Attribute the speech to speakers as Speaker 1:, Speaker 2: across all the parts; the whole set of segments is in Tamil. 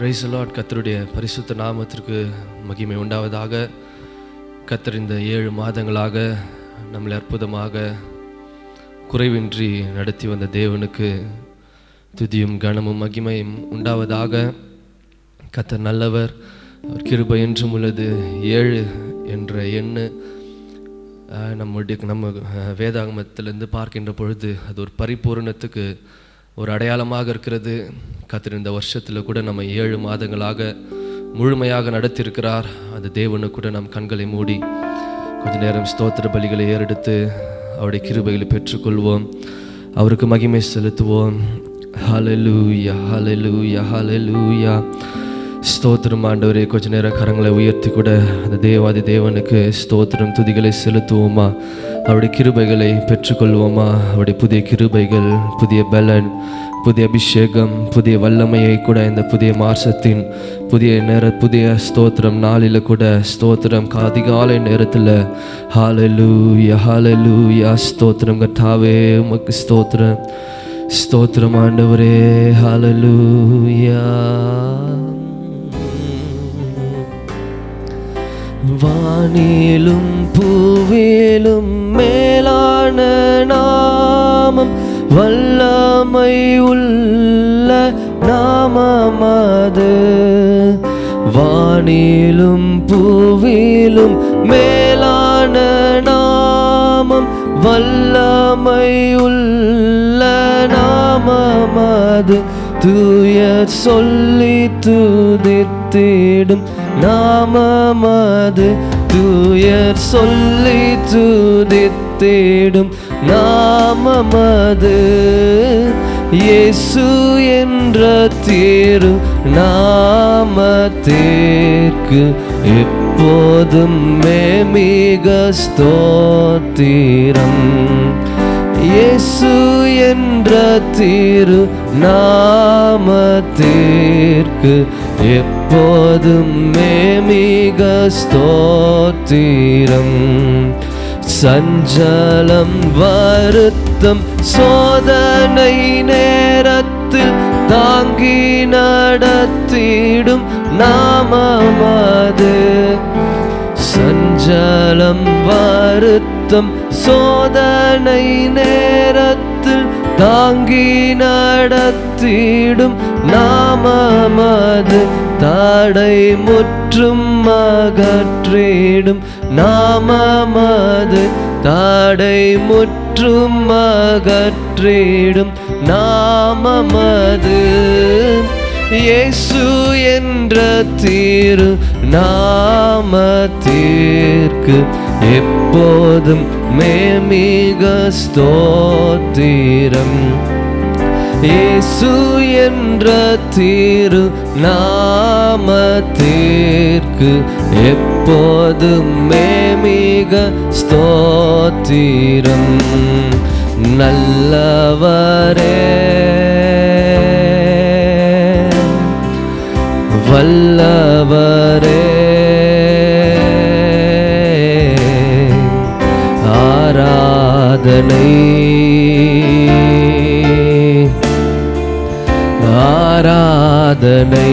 Speaker 1: Praise the Lord. கர்த்தருடைய பரிசுத்த நாமத்திற்கு மகிமை உண்டாவதாக. கர்த்தர் இந்த 7 மாதங்களாக நம்மளை அற்புதமாக குறைவின்றி நடத்தி வந்த தேவனுக்கு துதியும் கனமும் மகிமையும் உண்டாவதாக. கர்த்தர் நல்லவர், அவர் கிருபை என்றும் உள்ளது. 7 என்ற எண்ணு நம்ம வேதாகமத்திலிருந்து பார்க்கின்ற பொழுது அது ஒரு பரிபூரணத்துக்கு ஒரு அடையாளமாக இருக்கிறது. கர்த்தர் இந்த வருஷத்தில் கூட நம்ம 7 மாதங்களாக முழுமையாக நடத்தியிருக்கிறார். அந்த தேவனு கூட நம் கண்களை மூடி கொஞ்ச நேரம் ஸ்தோத்திர பலிகளை ஏறெடுத்து அவருடைய கிருபைகளை பெற்றுக்கொள்வோம், அவருக்கு மகிமை செலுத்துவோம். ஹல்லேலூயா, ஹல்லேலூயா, ஹல்லேலூயா. ஸ்தோத்திரம் ஆண்டவரே. கொஞ்ச நேரம் கரங்களை உயர்த்தி கூட அந்த தேவாதி தேவனுக்கு ஸ்தோத்திரம் துதிகளை செலுத்துவோமா, அவருடைய கிருபைகளை பெற்றுக்கொள்வோமா. அவருடைய புதிய கிருபைகள், புதிய பலன், புதிய அபிஷேகம், புதிய வல்லமையை கூட இந்த புதிய மாசத்தின் புதிய ஸ்தோத்திரம் நாளில் கூட ஸ்தோத்திரம் அதிகாலை நேரத்தில் ஹல்லேலூயா, ஹல்லேலூயா. ஸ்தோத்திரம் கர்த்தாவே, உமக்கு ஸ்தோத்திரம், ஸ்தோத்திரம் ஆண்டவரே. ஹல்லேலூயா. வானிலும் பூவிலும் மேலான நாமம், வல்லமை உள்ள நாமமது. வானிலும் பூவிலும் மேலான நாமம், வல்லமை உள்ள நாமமது. தூயர் சொல்லி துதித்திடும் நாமமது. தூயர் சொல்லி துதித்திடும் நாமமது. இயேசு என்ற திரு நாமத்திற்கு எப்போதும் மிக ஸ்தோத்திரம். இயேசு என்ற திரு நாமத்திற்கு எப்போதும் மிக ஸ்தோத்திரம். சஞ்சலம், வருத்தம், சோதனை நேரத்தில் தாங்கி நடத்திடும் நாமமது. சஞ்சலம், வருத்தம், சோதனை நேரத்தில் தாங்கி நடத்திடும் நாமமது. தடை முற்றும் அகற்றிடும் நாமமது. தடை முற்றும் அகற்றிடும் நாமமது. இயேசு என்ற திரு நாமத்திற்கு எப்போதும் மிக ஸ்தோத்திரம். இயேசு என்ற திரு நாமத்திற்கு எப்போதும் மிக ஸ்தோத்திரம். நல்லவரே, வல்லவரே, ஆராதனை ஆராதனை.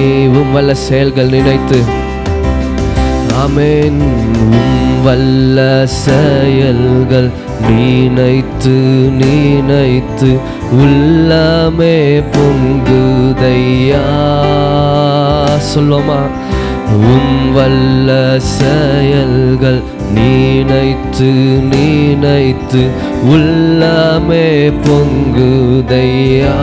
Speaker 1: வல்ல செயல்கள் நினைத்து, ஆமென். வல்ல செயல்கள் நினைத்து நினைத்து உள்ளமே பொங்குதையா. சொல்லுமா. வல்ல செயல்கள் நினைத்து நினைத்து உள்ளமே பொங்குதையா.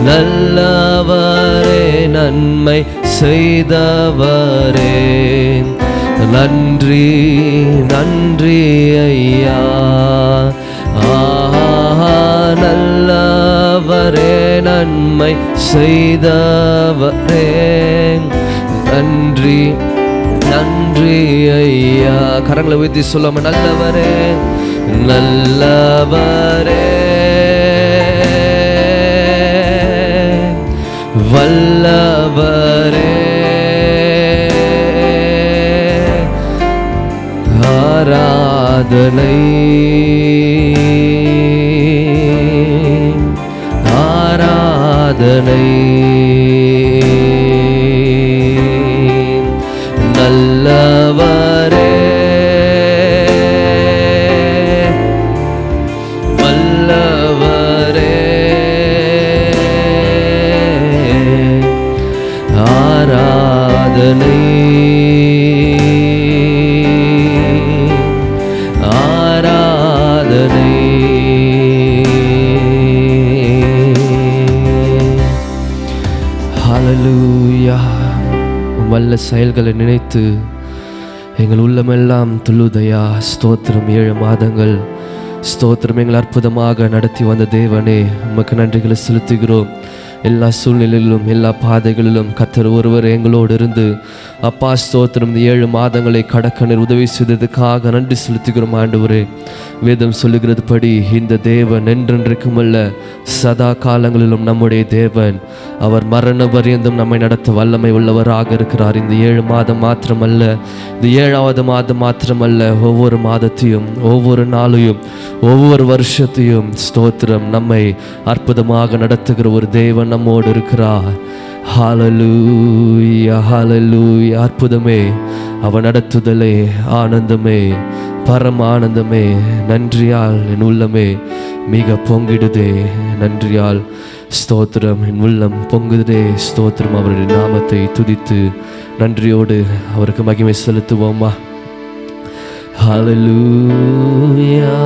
Speaker 1: நல்லவரே, நன்மை செய்தவரே, நன்றி நன்றி ஐயா. நல்லவரே, நன்மை செய்தவரே, நன்றி நன்றி ஐயா. கரங்களை உயர்த்தி சொல்லாம, நல்லவரே, நல்லவரே, வல்லவரே, ஆராதனை நல்லவரே வல்லவரே ஆராதனை ஆராதனை ஹல்லேலூயா. வல்ல செயல்களை நினைத்து எங்கள் உள்ளமெல்லாம் துள்ளுதையா. ஸ்தோத்திரம். 7 மாதங்கள் ஸ்தோத்திரம் எங்கள் அற்புதமாக நடத்தி வந்த தேவனே, உமக்கு நன்றிகளை செலுத்துகிறோம். எல்லா சூழ்நிலையிலும் எல்லா பாதைகளிலும் கர்த்தர் ஒருவர் எங்களோடு இருந்து அப்பா ஸ்தோத்திரம் இந்த 7 மாதங்களை கடக்க நீர் உதவி செய்ததுக்காக நன்றி செலுத்துகிறோம் ஆண்டவரே. வேதம் சொல்லுகிறது படி இந்த தேவன் என்றென்றைக்கும் அல்ல சதா காலங்களிலும் நம்முடைய தேவன். அவர் மரண பரியந்தம் நம்மை நடத்த வல்லமை உள்ளவராக இருக்கிறார். இந்த 7 மாதம் மாத்திரமல்ல, இந்த 7வது மாதம் மாத்திரமல்ல, ஒவ்வொரு மாதத்தையும் ஒவ்வொரு நாளையும் ஒவ்வொரு வருஷத்தையும் ஸ்தோத்திரம் நம்மை அற்புதமாக நடத்துகிற ஒரு தேவன் நம்மோடு இருக்கிறார். ஹல்லேலூயா ஹல்லேலூயா. அற்புதமே, அவன் நடத்துதலே, ஆனந்தமே, பரம ஆனந்தமே. நன்றியால் என் உள்ளமே மிக பொங்கிடுதே. நன்றியால் ஸ்தோத்திரம் என் உள்ளம் பொங்குதே. ஸ்தோத்திரம். அவருடைய நாமத்தை துதித்து நன்றியோடு அவருக்கு மகிமை செலுத்துவோமா. ஹல்லேலூயா.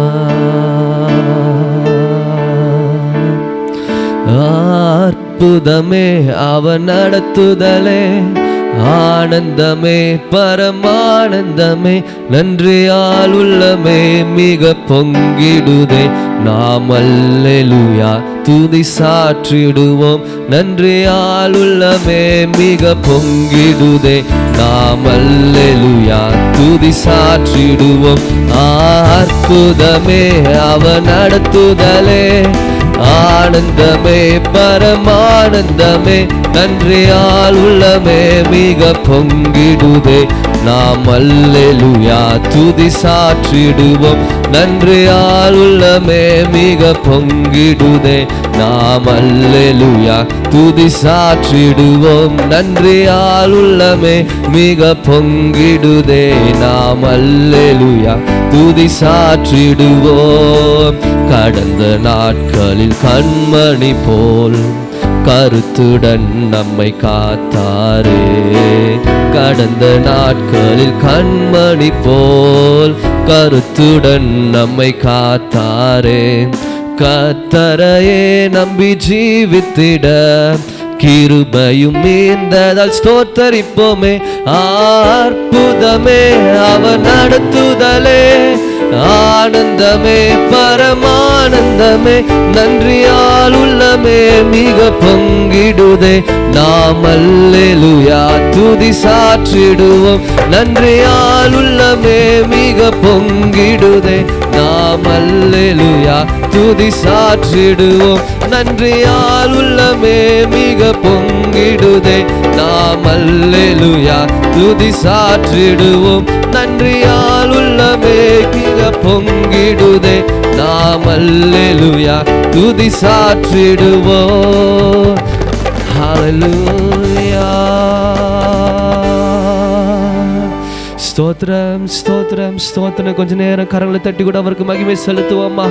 Speaker 1: அற்புதமே, அவன் நடத்துதலே, ஆனந்தமே, பரமானந்தமே. நன்றியால் உள்ளமே மிக பொங்கிடுதே. நாம் அல்லேலூயா துதி சாற்றிடுவோம். நன்றியால் உள்ளமே மிக பொங்கிடுதே. நாம் அல்லேலூயா துதி சாற்றிடுவோம். அற்புதமே, அவன் நடத்துதலே, ஆனந்தமே, பரமானந்தமே. நன்றியால் உள்ளமே மிக பொங்கிடுதே. நாம் அல்லேலூயா துதி சாற்றிடுவோம். நன்றியால் உள்ளமே மிக பொங்கிடுதே. நாம் அல்லேலூயா துதி சாற்றிடுவோம். நன்றியால் உள்ளமே மிக பொங்கிடுதே. நாம் அல்லேலூயா துதி சாற்றிடுவோம். கடந்த நாட்களில் கண்மணி போல் கருத்துடன் நம்மை காத்தாரே. கடந்த நாட்களில் கண்மணி போல் கருத்துடன் நம்மை காத்தாரே. கர்த்தரையே நம்பி ஜீவித்திட கிருபையும் மீந்ததால் ஸ்தோத்தரிப்போமே. அற்புதமே, அவன் நடத்துதலே, ஆனந்தமே, பரமானந்தமே. நன்றியால் உள்ளமே மிக பொங்கிடுதே. நாம் அல்லேலூயா துதி சாற்றிடுவோம். நன்றியால் உள்ளமே மிக பொங்கிடுதே. நாம் அல்லேலூயா துதி சாற்றிடுவோம். நன்றியால் உள்ளமே மிக பொங்கிடுதே. நாம் அல்லேலூயா துதி சாற்றிடுவோம். நன்றியால் உள்ளமே மிக பொங்கிடுதே. நாம் அல்லேலூயா துதி சாற்றிடுவோம். ஹல்லேலூயா. ஸ்தோத்திரம் ஸ்தோத்திரம் ஸ்தோத்திரம். கொஞ்ச நேரம் கரங்களை தட்டி கூட அவருக்கு மகிமை செலுத்துவோமா.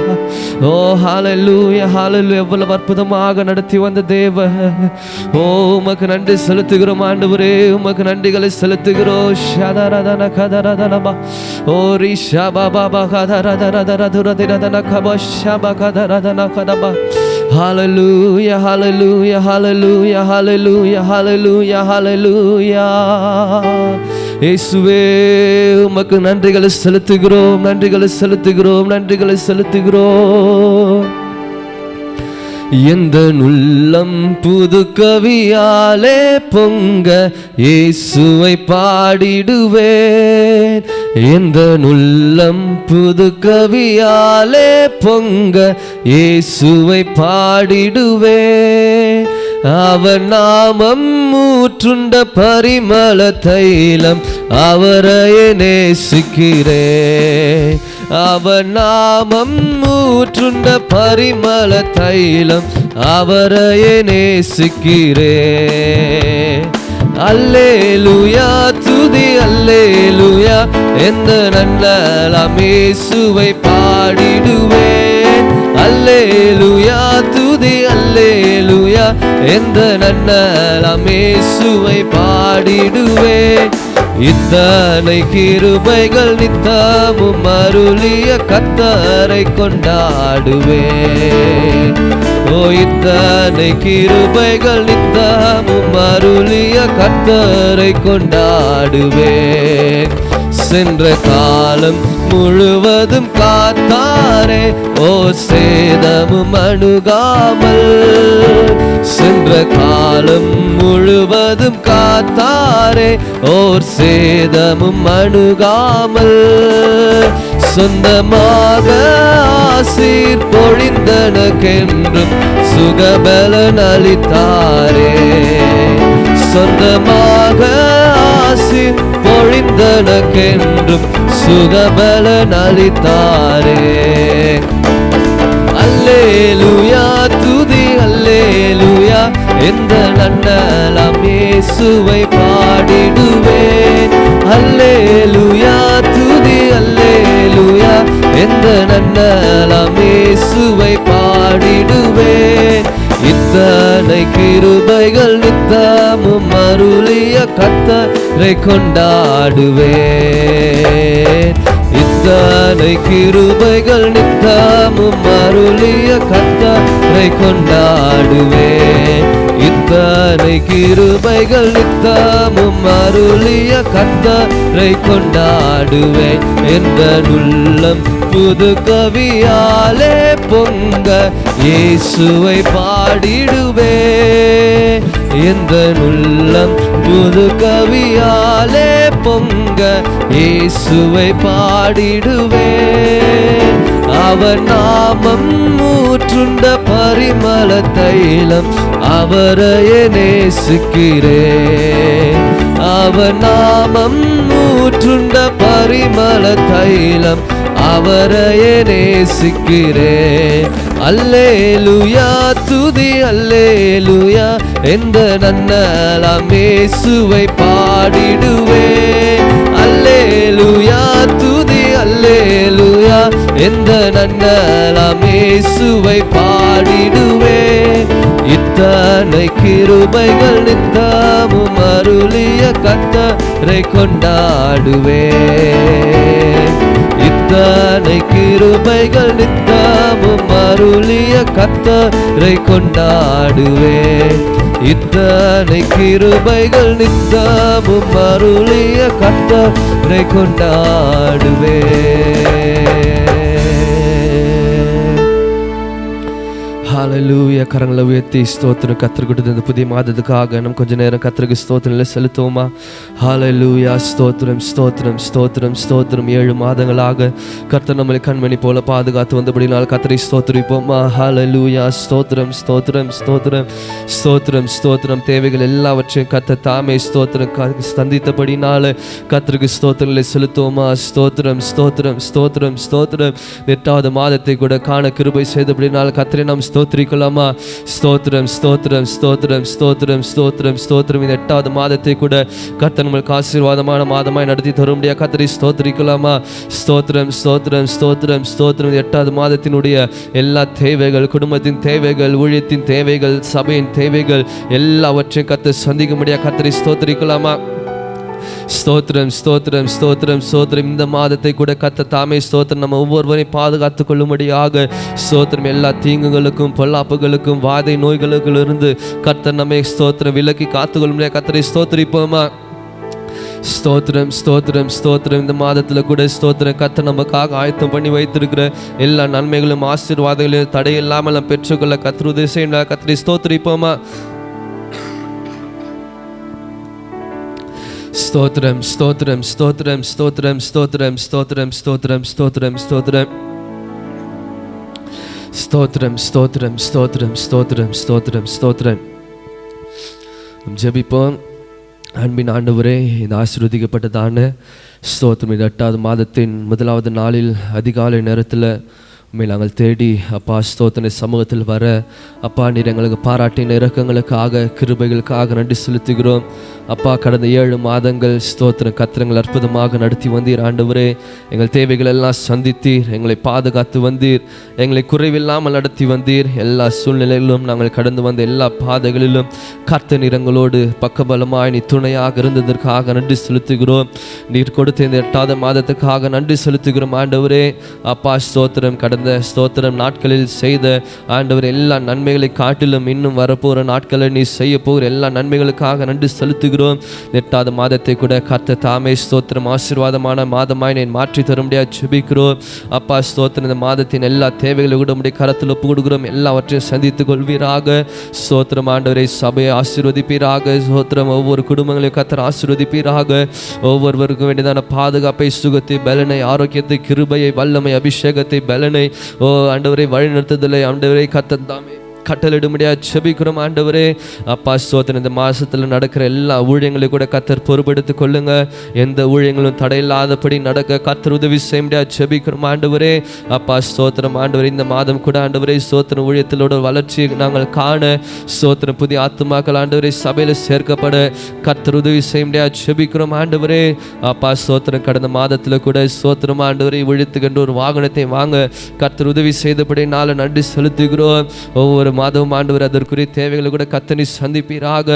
Speaker 1: ஓ ஹல்லேலூயா ஹல்லேலூயா. எவ்வளவு அற்புதமாக நடத்தி வந்த தேவ. ஓ உமக்கு நன்றி செலுத்துகிறோம் ஆண்டவரே. உமக்கு நன்றிகளை செலுத்துகிறோம். ஷதரதன கதரதனபா. ஓ ரிஷபா பாபா கதரதரதரதுரதிரதன கபஷபா கதரதன கதபா. ஹல்லேலூயா ஹல்லேலூயா ஹல்லேலூயா ஹல்லேலூயா ஹல்லேலூயா ஹல்லேலூயா. இயேசுவே உமக்கு நன்றிகளை செலுத்துகிறோம், நன்றிகளை செலுத்துகிறோம், நன்றிகளை செலுத்துகிறோம். எந்த உள்ளம் புது கவியாலே பொங்க இயேசுவை பாடிடுவேன். எந்த உள்ளம் புது கவியாலே பொங்க இயேசுவை பாடிடுவேன். அவர் நாமம் ஊற்றுண்ட பரிமள தைலம், அவரையே நேசிக்கிறேன். அவர் நாமம் ஊற்றுண்ட பரிமள தைலம், அவரையே நேசிக்கிறேன். அல்லேலூயா துதி அல்லேலூயா, எந்த நன்னலாம் இயேசுவை பாடிடுவேன். அல்லேலூயா துதி அல்லேலூயா, எந்த நன்னலாம் இயேசுவை பாடிடுவேன். இத்தனை கிருபைகள் நித்தமும் அருளிய கர்த்தரை கொண்டாடுவேன். ஓ இத்தனை கிருபைகள் நித்தமும் அருளிய கர்த்தரை கொண்டாடுவேன். சென்ற காலம் முழுவதும் காத்தாரே, ஓ சேதமும் அணுகாமல். சென்ற காலம் முழுவதும் காத்தாரே, ஓர் சேதமும் அணுகாமல். சொந்தமாக ஆசீர் பொழிந்தனக்கென்றும் சுகபலன் அளித்தாரே. சொந்தமாக ஆசீர் பொழிந்தனக்கென்றும் சுகபலன் அளித்தாரே. அல்லேலூயா துதி அல்லேலூயா, எந்த நன்னலாம் இயேசுவை பாடிடுவேன். அல்லேலூயா துதி அல்லேலூயா, எந்த நன்னலாம் இயேசுவை பாடிடுவேன். இத்தனை கிருபைகள் நித்தமும் அருளிய கர்த்தரை கொண்டாடுவேன். இத்தனை கிருபைகள் நித்தமும் அருளிய கர்த்தரை கொண்டாடுவேன். இத்தனை கிருபைகள் நித்தமும் அருளிய கர்த்தரை கொண்டாடுவேன். என்ற உள்ளம் புது கவியாலே பொங்க இயேசுவை பாடிடுவேன். எந்த உள்ளம் புது கவியாலே பொங்க இயேசுவை பாடிடுவேன். அவர் நாமம் ஊற்றுண்ட பரிமள தைலம், அவரையே நேசிக்கிறேன். அவர் நாமம் ஊற்றுண்ட பரிமள தைலம், அவரையே நேசிக்கிறேன். அல்லேலூயா துதி அல்லேலூயா, எந்த நன்னலாம் இயேசுவை பாடிடுவேன். அல்லேலூயா துதி அல்லேலூயா, எந்த நன்னலாம் இயேசுவை பாடிடுவேன். இத்தனை கிருபைகள் நித்தமும் அருளிய கர்த்தரை கொண்டாடுவேன். இத்தனை கிருபைகள் நித்தமும் அருளிய கர்த்தரை கொண்டாடுவேன். இத்தனை கிருபைகள் நித்தமும் அருளிய கர்த்தரை கொண்டாடுவேன். ஹல்லேலூயா. கரங்களை உயர்த்தி ஸ்தோத்திரம். கர்த்தர் கொடுத்த இந்த புதிய மாதத்துக்காக நம்ம கொஞ்ச நேரம் கர்த்தருக்கு ஸ்தோத்திரம் செலுத்துவோமா? ஹல்லேலூயா. ஸ்தோத்திரம் ஸ்தோத்திரம் ஸ்தோத்திரம் ஸ்தோத்திரம். 7 மாதங்களாக கர்த்தர் நம்மளை கண்மணி போல பாதுகாத்து வந்தபடினால் கர்த்தரை ஸ்தோத்திரிப்போமா? ஹல்லேலூயா. ஸ்தோத்திரம் ஸ்தோத்திரம் ஸ்தோத்திரம் ஸ்தோத்திரம் ஸ்தோத்திரம். தேவைகள் எல்லாவற்றையும் கர்த்தர் தாமே ஸ்தோத்திரம் சந்தித்தபடினால கர்த்தருக்கு ஸ்தோத்திரங்களை செலுத்துவோமா? ஸ்தோத்திரம் ஸ்தோத்திரம் ஸ்தோத்திரம் ஸ்தோத்திரம். 8வது மாதத்தை கூட காண கிருபை செய்தபடினால் கர்த்தரை நாம் ஸ்தோத்திரிக்கலாமா? ஸ்தோத்திரம் ஸ்தோத்திரம் ஸ்தோத்திரம் ஸ்தோத்திரம் ஸ்தோத்திரம் ஸ்தோத்திரம். இந்த 8வது மாதத்தை கூட கர்த்தர் நம்மளுக்கு ஆசீர்வாதமான மாதமாய் நடத்தி தரும்படியா கர்த்தரை ஸ்தோத்திரிக்கலாமா? ஸ்தோத்திரம் ஸ்தோத்திரம் ஸ்தோத்திரம் ஸ்தோத்திரம். 8வது மாதத்தினுடைய எல்லா தேவைகள், குடும்பத்தின் தேவைகள், ஊழியத்தின் தேவைகள், சபையின் தேவைகள் எல்லாவற்றையும் கர்த்தர் சந்திக்கும்படியா கர்த்தரை ஸ்தோத்திரிக்கலாமா? ஸ்தோத்திரம் ஸ்தோத்திரம் ஸ்தோத்திரம் ஸ்தோத்திரம். இந்த மாதத்தை கூட கர்த்தர் தாமே ஸ்தோத்திரம் நம்ம ஒவ்வொருவரையும் பாதுகாத்து கொள்ளும்படியாக ஸ்தோத்திரம். எல்லா தீங்குகளுக்கும் பொல்லாப்புகளுக்கும் வாதை நோய்களுக்கும் இருந்து கர்த்தர் நம்மை ஸ்தோத்திரம் விலக்கி காத்துக்கொள்ளும்படியாக கர்த்தரை ஸ்தோத்திரிப்போமா? ஸ்தோத்திரம் ஸ்தோத்திரம் ஸ்தோத்திரம். இந்த மாதத்தில் கூட ஸ்தோத்திரம் கர்த்தர் நமக்காக ஆயத்தம் பண்ணி வைத்திருக்கிற எல்லா நன்மைகளும் ஆசீர்வாதங்களையும் தடையில்லாமல் நாம் பெற்றுக்கொள்ள கர்த்தர் உதவி செய்ய கர்த்தரை ஸ்தோத்திரிப்போமா? ஸ்தோத்திரம் ஸ்தோத்திரம் ஸ்தோத்திரம் ஸ்தோத்திரம் ஸ்தோத்திரம் ஸ்தோத்திரம் ஸ்தோத்திரம் ஸ்தோத்திரம் ஸ்தோத்திரம் ஸ்தோத்திரம் ஸ்தோத்திரம் ஸ்தோத்திரம் ஸ்தோத்திரம் ஸ்தோத்திரம் ஸ்தோத்திரம். ஜெபிப்போம். அன்பின் ஆண்டவரே, இந்த ஆசீர்வதிக்கப்பட்டதான ஸ்தோத்திரம், இந்த 8வது மாதத்தின் 1வது நாளில் அதிகாலை நேரத்தில் உண்மை நாங்கள் தேடி அப்பா ஸ்தோத்திர சமூகத்தில் வர அப்பா நீர் எங்களுக்கு பாராட்டின இரக்கங்களுக்காக கிருபைகளுக்காக நன்றி செலுத்துகிறோம். அப்பா கடந்த 7 மாதங்கள் ஸ்தோத்திர கத்திரங்கள் அற்புதமாக நடத்தி வந்தீர். ஆண்டவரே, எங்கள் தேவைகள் எல்லாம் சந்தித்தீர், எங்களை பாதுகாத்து வந்தீர், எங்களை குறைவில்லாமல் நடத்தி வந்தீர். எல்லா சூழ்நிலைகளிலும் நாங்கள் கடந்து வந்த எல்லா பாதைகளிலும் கர்த்த நீரங்களோடு பக்கபலமாய் நீ துணையாக இருந்ததற்காக நன்றி செலுத்துகிறோம். நீர் கொடுத்த இந்த 8வது மாதத்துக்காக நன்றி செலுத்துகிறோம். ஆண்டவரே அப்பா ஸ்தோத்திரம், கடந்த ஸ்தோத்திரம் நாட்களில் செய்த ஆண்டவர் எல்லா நன்மைகளை காட்டிலும் இன்னும் வரப்போகிற நாட்களில் நீ செய்ய போகிற எல்லா நன்மைகளுக்காக நன்றி செலுத்துகிறோம். 8வது மாதத்தை கூட கர்த்தர் தாமே ஸ்தோத்திரம் ஆசீர்வாதமான மாதமாய் நீ மாற்றி தரும்படியாக ஜெபிக்கிறோம். அப்பா ஸ்தோத்திரம், இந்த மாதத்தின் எல்லா தேவைகளை கூட உம்முடைய கரத்தில் ஒப்பு கொடுக்கிறோம். எல்லாவற்றையும் சந்தித்துக் கொள்வீராக. ஸ்தோத்திரம் ஆண்டவரை, சபையை ஆசீர்வதிப்பீராக. ஸ்தோத்திரம், ஒவ்வொரு குடும்பங்களையும் கர்த்தர் ஆசீர்வதிப்பீராக. ஒவ்வொருவருக்கும் வேண்டியதான பாதுகாப்பை, சுகத்தை, பலனை, ஆரோக்கியத்தை, கிருபையை, வல்லமை, அபிஷேகத்தை, பலனை ஆண்டவரை வழி நடத்துதலை ஆண்டவரை கர்த்தர் தாமே கட்டளிடும்படியாக ஜெபிக்கிறோம். ஆண்டவரே அப்பா ஸ்தோத்திரம், இந்த மாதத்தில் நடக்கிற எல்லா ஊழியங்களையும் கூட கர்த்தர் பொறுப்பெடுத்துக் கொள்ளுங்க. எந்த ஊழியங்களும் தடையில்லாதபடி நடக்க கர்த்தர் உதவி செய்ய முடியாது ஜெபிக்கிறோம். ஆண்டவரே அப்பா ஸ்தோத்திரம், ஆண்டவரே இந்த மாதம் கூட ஆண்டவரே ஸ்தோத்திரம் ஊழியத்திலோட வளர்ச்சியை நாங்கள் காண ஸ்தோத்திரம், புதிய ஆத்துமாக்கள் ஆண்டவரே சபையில் சேர்க்கப்பட கர்த்தர் உதவி செய்ய முடியாது ஜெபிக்கிறோம். ஆண்டவரே அப்பா ஸ்தோத்திரம், கடந்த மாதத்தில் கூட ஸ்தோத்திரம் ஆண்டவரை ஒழித்துக்கொண்டு ஒரு வாகனத்தை வாங்க கர்த்தர் உதவி செய்தபடி நாளை நன்றி செலுத்துகிறோம். ஒவ்வொரு மாதமும் ஆண்டவர் அதற்குரிய தேவைகளை கூட கர்த்தர் சந்திப்பீராக.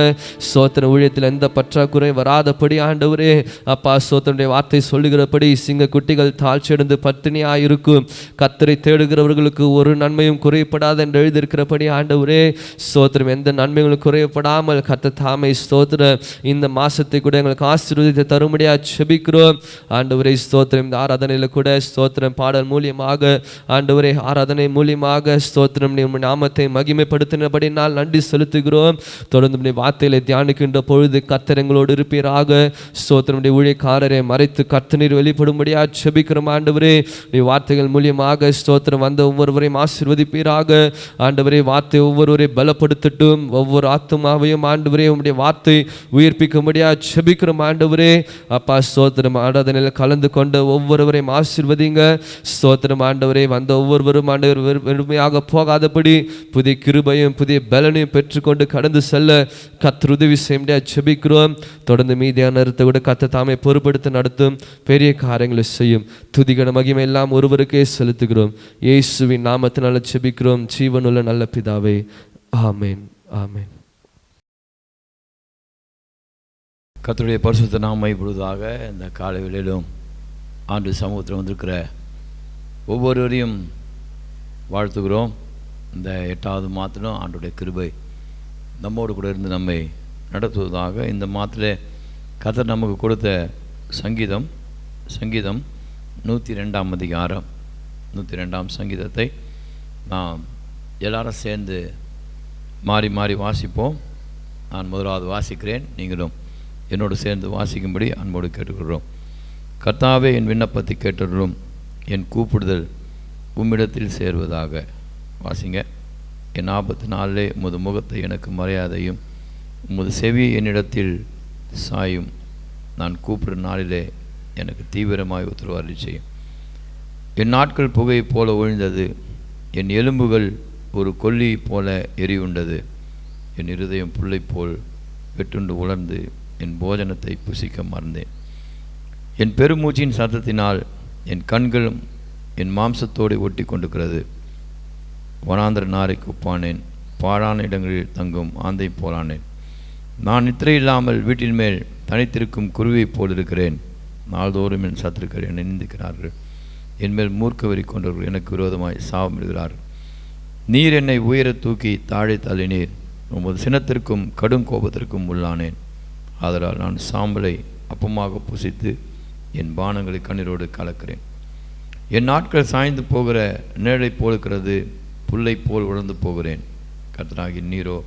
Speaker 1: ஸ்தோத்திர ஊழியத்தில் எந்த பற்றாக்குறை வராதபடி ஆண்டவரே அப்பா ஸ்தோத்திரனுடைய வார்த்தை சொல்லுகிறபடி சிங்க குட்டிகள் தாழ்ச்சியடைந்து பட்டினியாக இருக்கும், கர்த்தரை தேடுகிறவர்களுக்கு ஒரு நன்மையும் குறையப்படாது என்று எழுதியிருக்கிறபடி ஆண்டவரே ஸ்தோத்திரம், எந்த நன்மைகளும் குறையப்படாமல் கர்த்தர் தாமே ஸ்தோத்திர இந்த மாசத்தை கூட எங்களுக்கு ஆசீர்வதித்து தரும்படியாக ஜெபிக்கிறோம். ஆண்டவரே ஸ்தோத்திரம், இந்த ஆராதனையில் கூட ஸ்தோத்திரம் பாடல் மூலியமாக ஆண்டவரே ஆராதனை மூலியமாக ஸ்தோத்திரம் நாமத்தை மகிமைப்படுத்தினபடி நாள் நன்றி செலுத்துகிறோம். தொடர்ந்து வார்த்தைகளை தியானிக்கின்ற பொழுது கர்த்தர் எங்களோடு இருப்பீராக. ஸ்தோத்திரமுடைய ஊழியக்காரரை மறைத்து கர்த்தர் நீர் வெளிப்படும்படியாக ஜெபிக்கிறோம். ஆண்டவரே நீ வார்த்தைகள் மூலியமாக ஸ்தோத்திரம் வந்த ஒவ்வொருவரையும் ஆசீர்வதிப்பீராக. ஆண்டவரே வார்த்தை ஒவ்வொருவரையும் பலப்படுத்தட்டும், ஒவ்வொரு ஆத்துமாவையும் ஆண்டவரே உம்முடைய வார்த்தை உயிர்ப்பிக்கும்படியாக ஜெபிக்கிறோம். ஆண்டவரே அப்பா ஸ்தோத்திரம், ஆராதனையில் கலந்து கொண்ட ஒவ்வொருவரையும் ஆசீர்வதிங்க. ஸ்தோத்திரம் ஆண்டவரே, வந்த ஒவ்வொருவரும் ஆண்டவர் வெறுமையாக போகாதபடி புதிய கிருபையும் புதிய பலனையும் பெற்றுக்கொண்டு கடந்து செல்ல கர்த்தர் உதவி செய்ய முடியாது ஜெபிக்கிறோம். தொடர்ந்து மீதியான நேரத்தை கூட கர்த்தர் தாமே பொறுப்படுத்தி நடத்தும் பெரிய காரியங்களை செய்யும். துதிகன மகிமை எல்லாம் ஒருவருக்கே செலுத்துகிறோம். இயேசுவின் நாமத்தினால ஜெபிக்கிறோம் ஜீவனுள்ள நல்ல பிதாவே, ஆமென், ஆமென்.
Speaker 2: கர்த்தருடைய பரிசுத்த நாமம் மைப்படுவதாக. இந்த காலை வேளையிலும் ஆண்டு சமூகத்தில் வந்திருக்கிற ஒவ்வொருவரையும் வாழ்த்துகிறோம். இந்த 8வது மாதத்திலும் ஆண்டுடைய கிருபை நம்மோடு கூட இருந்து நம்மை நடத்துவதாக. இந்த மாதத்தில் கர்த்தர் நமக்கு கொடுத்த சங்கீதம் 102ஆம் அதிகாரம் 102ஆம் சங்கீதத்தை நாம் எல்லாரும் சேர்ந்து மாறி மாறி வாசிப்போம். நான் முதலாவது வாசிக்கிறேன், நீங்களும் என்னோடு சேர்ந்து வாசிக்கும்படி அன்போடு கேட்டுக்கொள்கிறோம். கர்த்தாவே, என் விண்ணப்பத்தை கேட்டருளும், என் கூப்பிடுதல் உம்மிடத்தில் சேர்வதாக. வாசிங்க. என் ஆபத்து நாளிலே உமது முகத்தை எனக்கு மரியாதையும் உமது செவியை என்னிடத்தில் சாயும். நான் கூப்பிடும் நாளிலே எனக்கு தீவிரமாய் உத்தரவாதம் செய்யும். என் நாட்கள் புகையை போல ஒழிந்தது, என் எலும்புகள் ஒரு கொல்லி போல எரியுண்டது. என் இருதயம் புல்லை போல் வெட்டுண்டு உலர்ந்து என் போஜனத்தை புசிக்க மறந்தேன். என் பெருமூச்சின் சத்தத்தினால் என் கண்களும் என் மாம்சத்தோடு ஒட்டி கொண்டிருக்கிறது. வனாந்திர நாரைக்கு ஒப்பானேன், பாழான இடங்களில் தங்கும் ஆந்தை போலானேன். நான் நித்திரை இல்லாமல் வீட்டின் மேல் தனித்திருக்கும் குருவியை போல் இருக்கிறேன். நாள்தோறும் என் சத்துருக்கள் என்னை நிந்திக்கிறார்கள், என் மேல் மூர்க்க வெறி கொண்டவர்கள் எனக்கு விரோதமாய் சாபமிடுகிறார்கள். நீர் என்னை உயர தூக்கி தாழை தள்ளினீர், உமது சினத்திற்கும் கடும் கோபத்திற்கும் உள்ளானேன். ஆதலால் நான் சாம்பலை அப்பமாக புசித்து என் பானங்களை கண்ணீரோடு கலக்கிறேன். என் நாட்கள் சாய்ந்து போகிற நிழலை போலுக்கிறது, புல்லை போல் உழந்து போகிறேன். கர்த்தராகி நீரோ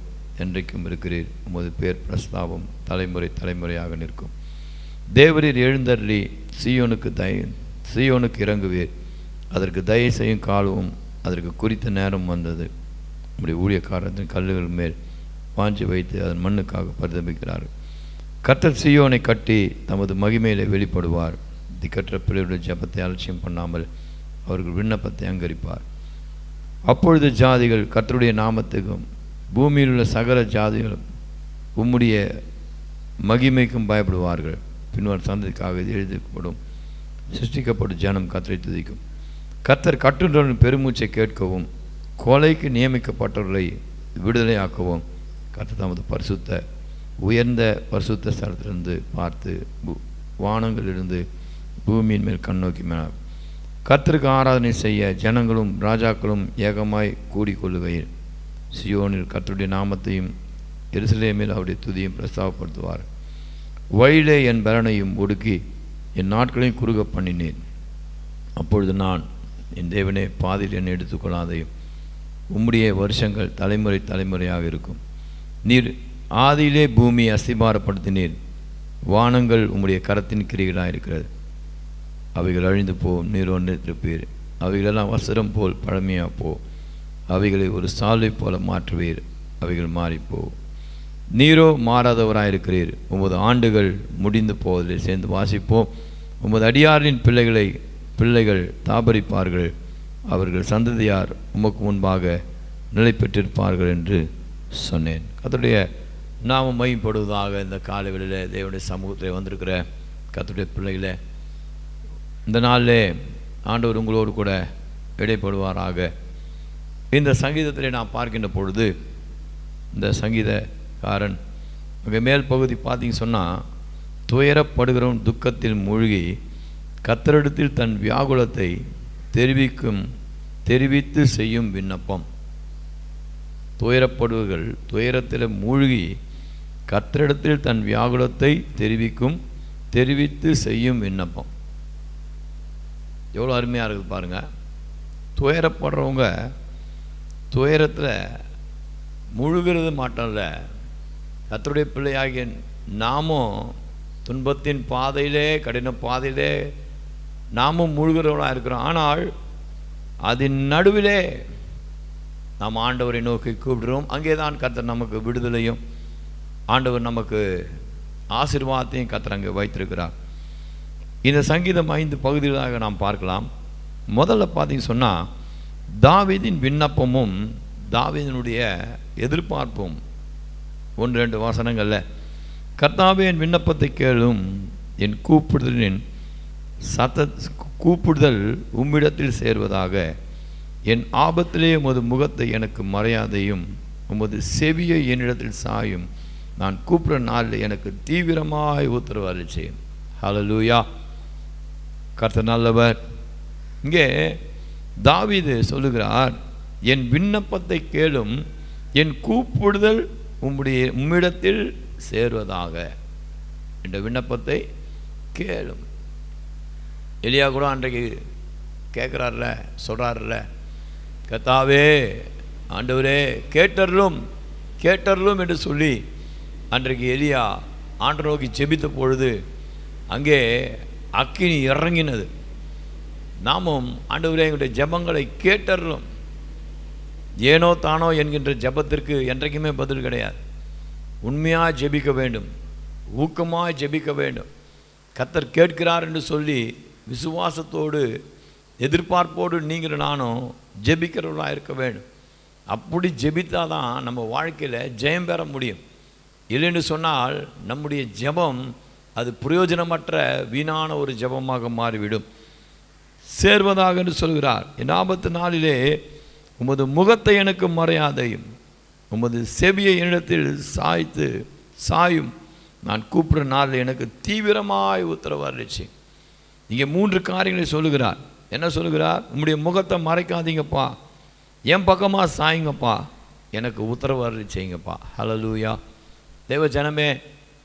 Speaker 2: என்றைக்கும் இருக்கிறீர், உமது பேர் பிரஸ்தாபம் தலைமுறை தலைமுறையாக நிற்கும். தேவரீர் எழுந்தருளி சீயோனுக்கு இறங்குவீர், அதற்கு தயை செய்யும் காலமும் அதற்கு குறித்த நேரம் வந்தது. உம்முடைய ஊழியக்காரத்தின் கல்லுகள் மேல் வாஞ்சி வைத்து அதன் மண்ணுக்காக பரிதபிக்கிறார்கள். கர்த்தர் சீயோனை கட்டி தமது மகிமையிலே வெளிப்படுவார். திக்கற்ற பிள்ளையுடைய ஜெபத்தை அலட்சியம் பண்ணாமல் அவர்கள் விண்ணப்பத்தை அங்கரிப்பார். அப்பொழுது ஜாதிகள் கர்த்தருடைய நாமத்துக்கும் பூமியில் உள்ள சகல ஜாதிகளும் உம்முடைய மகிமைக்கும் பயப்படுவார்கள். பின்னர் சந்ததிக்காக இது எழுதப்படும். சிருஷ்டிக்கப்படும் ஜனம் கர்த்தரை துதிக்கும். கர்த்தர் கட்டுண்டவரின் பெருமூச்சை கேட்கவும் கொலைக்கு நியமிக்கப்பட்டவர்களை விடுதலையாக்கவும் கர்த்தர் தமது பரிசுத்த உயர்ந்த பரிசுத்த ஸ்தலத்திலிருந்து பார்த்து வானங்களிலிருந்து பூமியின் மேல் கண்ணோக்கி மேல் கர்த்தருக்கு ஆராதனை செய்ய ஜனங்களும் ராஜாக்களும் ஏகமாய் கூடிக்கொள்ளுகையில் சியோனில் கர்த்தருடைய நாமத்தையும் எருசலேமில் அவருடைய துதியும் பிரஸ்தாபப்படுத்துவார். வழியிலே என் பலனையும் ஒடுக்கி என் நாட்களையும் குறுக பண்ணினேன். அப்பொழுது நான், என் தேவனே, பாதியில் என்னை எடுத்துக்கொள்ளாதையும் உம்முடைய வருஷங்கள் தலைமுறை தலைமுறையாக இருக்கும். நீர் ஆதியிலே பூமியை அஸ்திபாரப்படுத்தினீர். வானங்கள் உம்முடைய கரத்தின் கிரிகளாக இருக்கிறது. அவைகள் அழிந்து போம், நீர் ஒன்று திருப்பீர். அவைகளெல்லாம் வஸ்திரம் போல் பழமையாக போ. அவைகளை ஒரு சாலை போல மாற்றுவீர். அவைகள் மாறிப்போ. நீரோ மாறாதவராயிருக்கிறீர். உமது ஆண்டுகள் முடிந்து போவதிலே சேர்ந்து வாசிப்போம். உமது அடியாரின் பிள்ளைகள் தாபரிப்பார்கள். அவர்கள் சந்ததியார் உமக்கு முன்பாக நிலை பெற்றிருப்பார்கள் என்று சொன்னேன். கர்த்தருடைய நாமம் மையப்படுவதாக. இந்த காலைகளில் தேவனுடைய சமூகத்தில் வந்திருக்கிற கர்த்தருடைய பிள்ளைகளே, இந்த நாளிலே ஆண்டவர் உங்களோடு கூட இடைப்படுவாராக. இந்த சங்கீதத்தில் நான் பார்க்கின்ற பொழுது, இந்த சங்கீதக்காரன் மிக மேல் பகுதி பார்த்தீங்க சொன்னால், துயரப்படுகிறவன் துக்கத்தில் மூழ்கி கர்த்தரிடத்தில் தன் வியாகுலத்தை தெரிவித்து செய்யும் விண்ணப்பம். துயரப்படுவர்கள் துயரத்தில் மூழ்கி கர்த்தரிடத்தில் தன் வியாகுலத்தை தெரிவித்து செய்யும் விண்ணப்பம். எவ்வளோ அருமையாக இருக்குது பாருங்கள். துயரப்படுறவங்க துயரத்தில் முழுகிறது மாட்டோம்ல. கர்த்தருடைய பிள்ளையாகிய நாமும் துன்பத்தின் பாதையிலே, கடின பாதையிலே நாமும் முழுகிறவனாக இருக்கிறோம். ஆனால் அதன் நடுவிலே நாம் ஆண்டவரை நோக்கி கூப்பிடுறோம். அங்கே தான் கர்த்தர் நமக்கு விடுதலையும் ஆண்டவர் நமக்கு ஆசீர்வாதத்தையும் கர்த்தர் அங்கே வைத்திருக்கிறார். இந்த சங்கீதம் 5 பகுதிகளாக நாம் பார்க்கலாம். முதல்ல பார்த்தீங்க சொன்னால், தாவீதின் விண்ணப்பமும் தாவீதினுடைய எதிர்பார்ப்பும் 1-2 வசனங்களில், கர்த்தாவே என் விண்ணப்பத்தை கேளும், என் கூப்பிடுதல் உம்மிடத்தில் சேர்வதாக. என் ஆபத்திலே உமது முகத்தை எனக்கு மறையாதையும், உமது செவியை என்னிடத்தில் சாயும். நான் கூப்பிடுற நாளில் எனக்கு தீவிரமாய் உத்தரவு அளிச்சேன். ஹல்லேலூயா. கர்த்தர் நல்லவர். இங்கே தாவீது சொல்லுகிறார், என் விண்ணப்பத்தை கேளும், என் கூப்பிடுதல் உம்மிடத்தில் சேர்வதாக. என்ற விண்ணப்பத்தை கேளும். எலியா கூட அன்றைக்கு கேட்குறாருல, சொல்கிறாருல, கர்த்தாவே, ஆண்டவரே, கேட்டருளும் என்று சொல்லி அன்றைக்கு எலியா ஆண்டவரை நோக்கி ஜெபித்த பொழுது அங்கே அக்கினி இறங்கினது. நாமும் ஆண்டவரே எங்களுடைய ஜெபங்களை கேட்டருளும். ஏனோ தானோ என்கின்ற ஜெபத்திற்கு என்றைக்குமே பதில் கிடையாது. உண்மையாக ஜெபிக்க வேண்டும், ஊக்கமாக ஜெபிக்க வேண்டும். கர்த்தர் கேட்கிறார் என்று சொல்லி விசுவாசத்தோடு எதிர்பார்ப்போடு நீங்கள் நானும் ஜெபிக்கிறவர்களாக இருக்க வேண்டும். அப்படி ஜெபித்தாதான் நம்ம வாழ்க்கையில் ஜெயம் பெற முடியும். இல்லைன்னு சொன்னால் நம்முடைய ஜெபம் அது பிரயோஜனமற்ற வீணான ஒரு ஜெபமாக மாறிவிடும். சேர்வதாக என்று சொல்கிறார். என் ஆபத்து நாளிலே உமது முகத்தை எனக்கு மறையாதையும், உமது செவியை என்னிடத்தில் சாயும். நான் கூப்பிடுற நாளில் எனக்கு தீவிரமாய் உத்தரவு அளிச்சு. இங்கே 3 காரியங்களை சொல்லுகிறார். என்ன சொல்லுகிறார்? உம்முடைய முகத்தை மறைக்காதீங்கப்பா, என் பக்கமாக சாயுங்கப்பா, எனக்கு உத்தரவு அளிச்சீங்கப்பா. ஹல்லேலூயா. தேவ ஜனமே,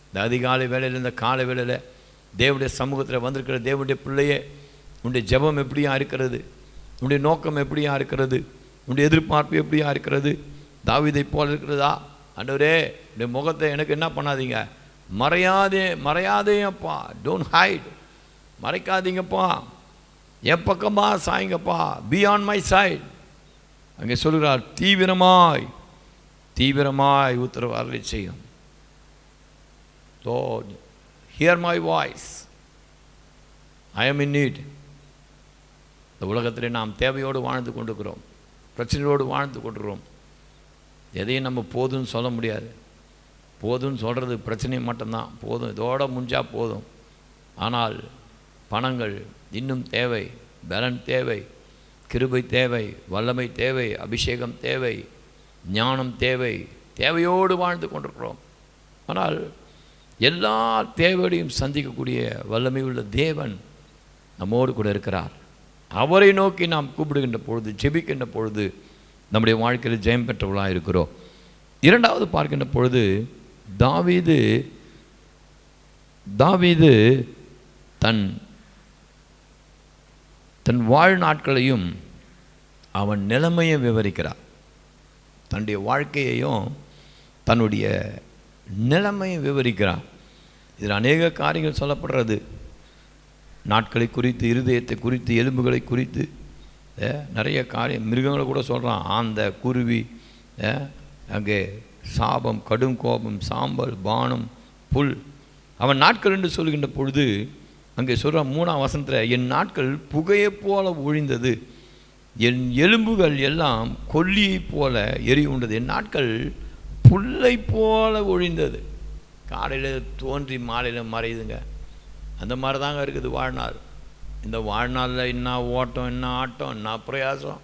Speaker 2: இந்த அதிகாலை வேளையில், இந்த காலை வேளையில் தேவனுடைய சமூகத்தில் வந்திருக்கிற தேவனுடைய பிள்ளையே, உன்னுடைய ஜெபம் எப்படியா இருக்கிறது? உன்னுடைய நோக்கம் எப்படியா இருக்கிறது? உன்னுடைய எதிர்பார்ப்பு எப்படியா இருக்கிறது? தாவீதை போல் இருக்கிறதா? ஆண்டவரே, உன்னுடைய முகத்தை எனக்கு என்ன பண்ணாதீங்க, மறையாதேப்பா, டோன்ட் ஹைட், மறைக்காதீங்கப்பா, என் பக்கமாக சாய்ங்கப்பா, பி ஆன் மை சைட். அங்கே சொல்கிறார், தீவிரமாய் உத்தரவாதலை செய்யும். Lord, hear my voice. I am in need. இந்த உலகத்தில் நாம் தேவையோடு வாழ்ந்து கொண்டிருக்கிறோம், பிரச்சனையோடு வாழ்ந்து கொண்டிருக்கிறோம். எதையும் நம்ம போதும்னு சொல்ல முடியாது. போதும்னு சொல்கிறது பிரச்சனை மட்டும்தான். போதும், இதோட முடிஞ்சா போதும். ஆனால் பணங்கள் இன்னும் தேவை, பலன் தேவை, கிருபை தேவை, வல்லமை தேவை, அபிஷேகம் தேவை, ஞானம் தேவை. தேவையோடு வாழ்ந்து கொண்டிருக்கிறோம். ஆனால் எல்லா தேவையையும் சந்திக்கக்கூடிய வல்லமை உள்ள தேவன் நம்மோடு கூட இருக்கிறார். அவரை நோக்கி நாம் கூப்பிடுகின்ற பொழுது, ஜெபிக்கின்ற பொழுது நம்முடைய வாழ்க்கையில் ஜெயம் பெற்றவர்களாக இருக்கிறோம். இரண்டாவது பார்க்கின்ற பொழுது தாவீது தன் வாழ்நாட்களையும் அவன் நிலைமையை விவரிக்கிறார். தன்னுடைய வாழ்க்கையையும் தன்னுடைய நிலைமையை விவரிக்கிறார். இதில் அநேக காரியங்கள் சொல்லப்படுறது. நாட்களை குறித்து, இருதயத்தை குறித்து, எலும்புகளை குறித்து நிறைய காரியம். மிருகங்களை கூட சொல்கிறான். ஆந்த, குருவி, அங்கே சாபம், கடும் கோபம், சாம்பல், பானம், புல். அவன் நாட்கள் என்று சொல்கின்ற பொழுது அங்கே சொல்கிறான் 3ஆம் வசனத்தில், என் நாட்கள் புகையை போல ஒழிந்தது, என் எலும்புகள் எல்லாம் கொல்லியை போல எரி உண்டது. என் நாட்கள் புல்லை போல ஒழிந்தது. காலையில் தோன்றி மாலையில் மறையுதுங்க. அந்த மாதிரி தாங்க இருக்குது வாழ்நாள். இந்த வாழ்நாளில் என்ன ஓட்டம், என்ன ஆட்டம், என்ன பிரயாசம்.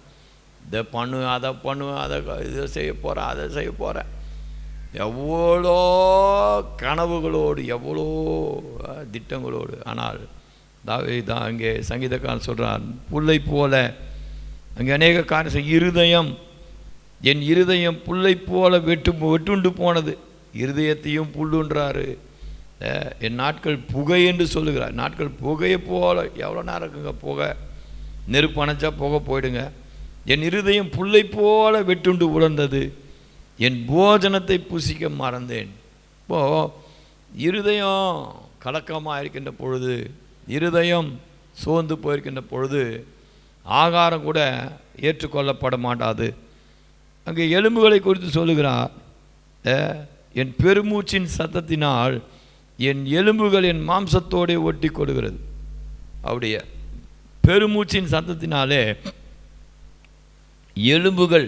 Speaker 2: இதை பண்ணுவேன், அதை பண்ணுவேன், இதை செய்ய போகிறேன், அதை செய்ய போகிறேன். எவ்வளோ கனவுகளோடு, எவ்வளோ திட்டங்களோடு. ஆனால் தான் அங்கே சங்கீதக்காரன் சொல்கிறான், புல்லை போல. அங்கே அநேக காரியம். இருதயம், என் இருதயம் புல்லை போல வெட்டுண்டு போனது. இருதயத்தையும் புல்லுன்றாரு. என் நாட்கள் புகை என்று சொல்லுகிறார். நாட்கள் புகையை போல. எவ்வளோ நேரம் இருக்குங்க புகை? நெருப்பு அணைச்சா புகை போயிடுங்க. என் இருதயம் புல்லை போல வெட்டுண்டு உலர்ந்தது, என் போஜனத்தை புசிக்க மறந்தேன். இப்போது இருதயம் கலக்கமாக இருக்கின்ற பொழுது, இருதயம் சோர்ந்து போயிருக்கின்ற பொழுது ஆகாரம் கூட ஏற்றுக்கொள்ளப்பட மாட்டாது. அங்கே எலும்புகளை குறித்து சொல்லுகிறார், என் பெருமூச்சின் சத்தத்தினால் என் எலும்புகள் என் மாம்சத்தோடு ஒட்டி கொடுக்கிறது. அப்படியே பெருமூச்சின் சத்தத்தினாலே எலும்புகள்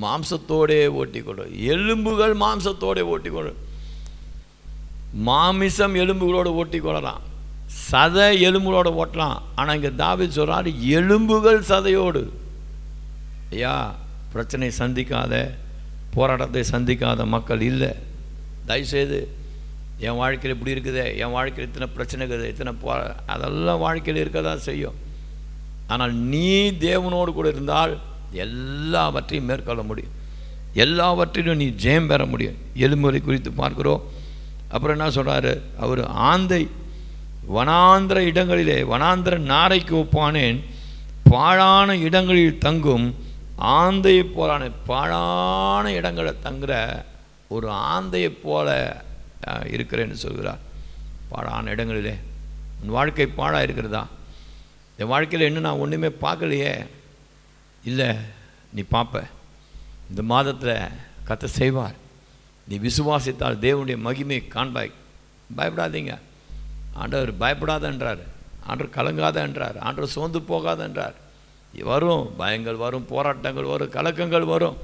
Speaker 2: மாம்சத்தோடே ஓட்டி கொடு. எலும்புகள் மாம்சத்தோடே ஓட்டி கொடு. மாமிசம் எலும்புகளோடு ஓட்டி கொள்ளலாம், சதை எலும்புகளோடு ஓட்டலாம். ஆனால் இங்கே தாவீது சொல்கிறார், எலும்புகள் சதையோடு. ஐயா, பிரச்சனை சந்திக்காத, போராட்டத்தை சந்திக்காத மக்கள் இல்லை. தயவுசெய்து, என் வாழ்க்கையில் இப்படி இருக்குதே, என் வாழ்க்கையில் இத்தனை பிரச்சனை இருக்குது, இத்தனை அதெல்லாம் வாழ்க்கையில் இருக்க தான் செய்யும். ஆனால் நீ தேவனோடு கூட இருந்தால் எல்லாவற்றையும் மேற்கொள்ள முடியும். எல்லாவற்றையும் நீ ஜெயம் பெற முடியும். எலும்புகளை குறித்து பார்க்கிறோம். அப்புறம் என்ன சொல்கிறாரு அவர், ஆந்தை வனாந்திர இடங்களிலே வனாந்திர நாரைக்கு ஒப்பானேன், பாழான இடங்களில் தங்கும் ஆந்தையை போலான. பாழான இடங்களை தங்குற ஒரு ஆந்தையை போல இருக்கிறேன்னு சொல்கிறார். பாழான இடங்களிலே உன் வாழ்க்கை பாழாக இருக்கிறதா? என் வாழ்க்கையில் என்ன நான் ஒன்றுமே பார்க்கலையே. இல்லை, நீ பார்ப்ப. இந்த மாதத்தில் கர்த்தர் செய்வார். நீ விசுவாசித்தால் தேவனுடைய மகிமை காண்பாய். பயப்படாதீங்க. ஆண்டவர் பயப்படாத என்றார், ஆண்டவர் கலங்காத என்றார், ஆண்டவர் சோர்ந்து போகாத என்றார். வரும் பயங்கள், வரும் போராட்டங்கள், வரும் கலக்கங்கள் வரும்.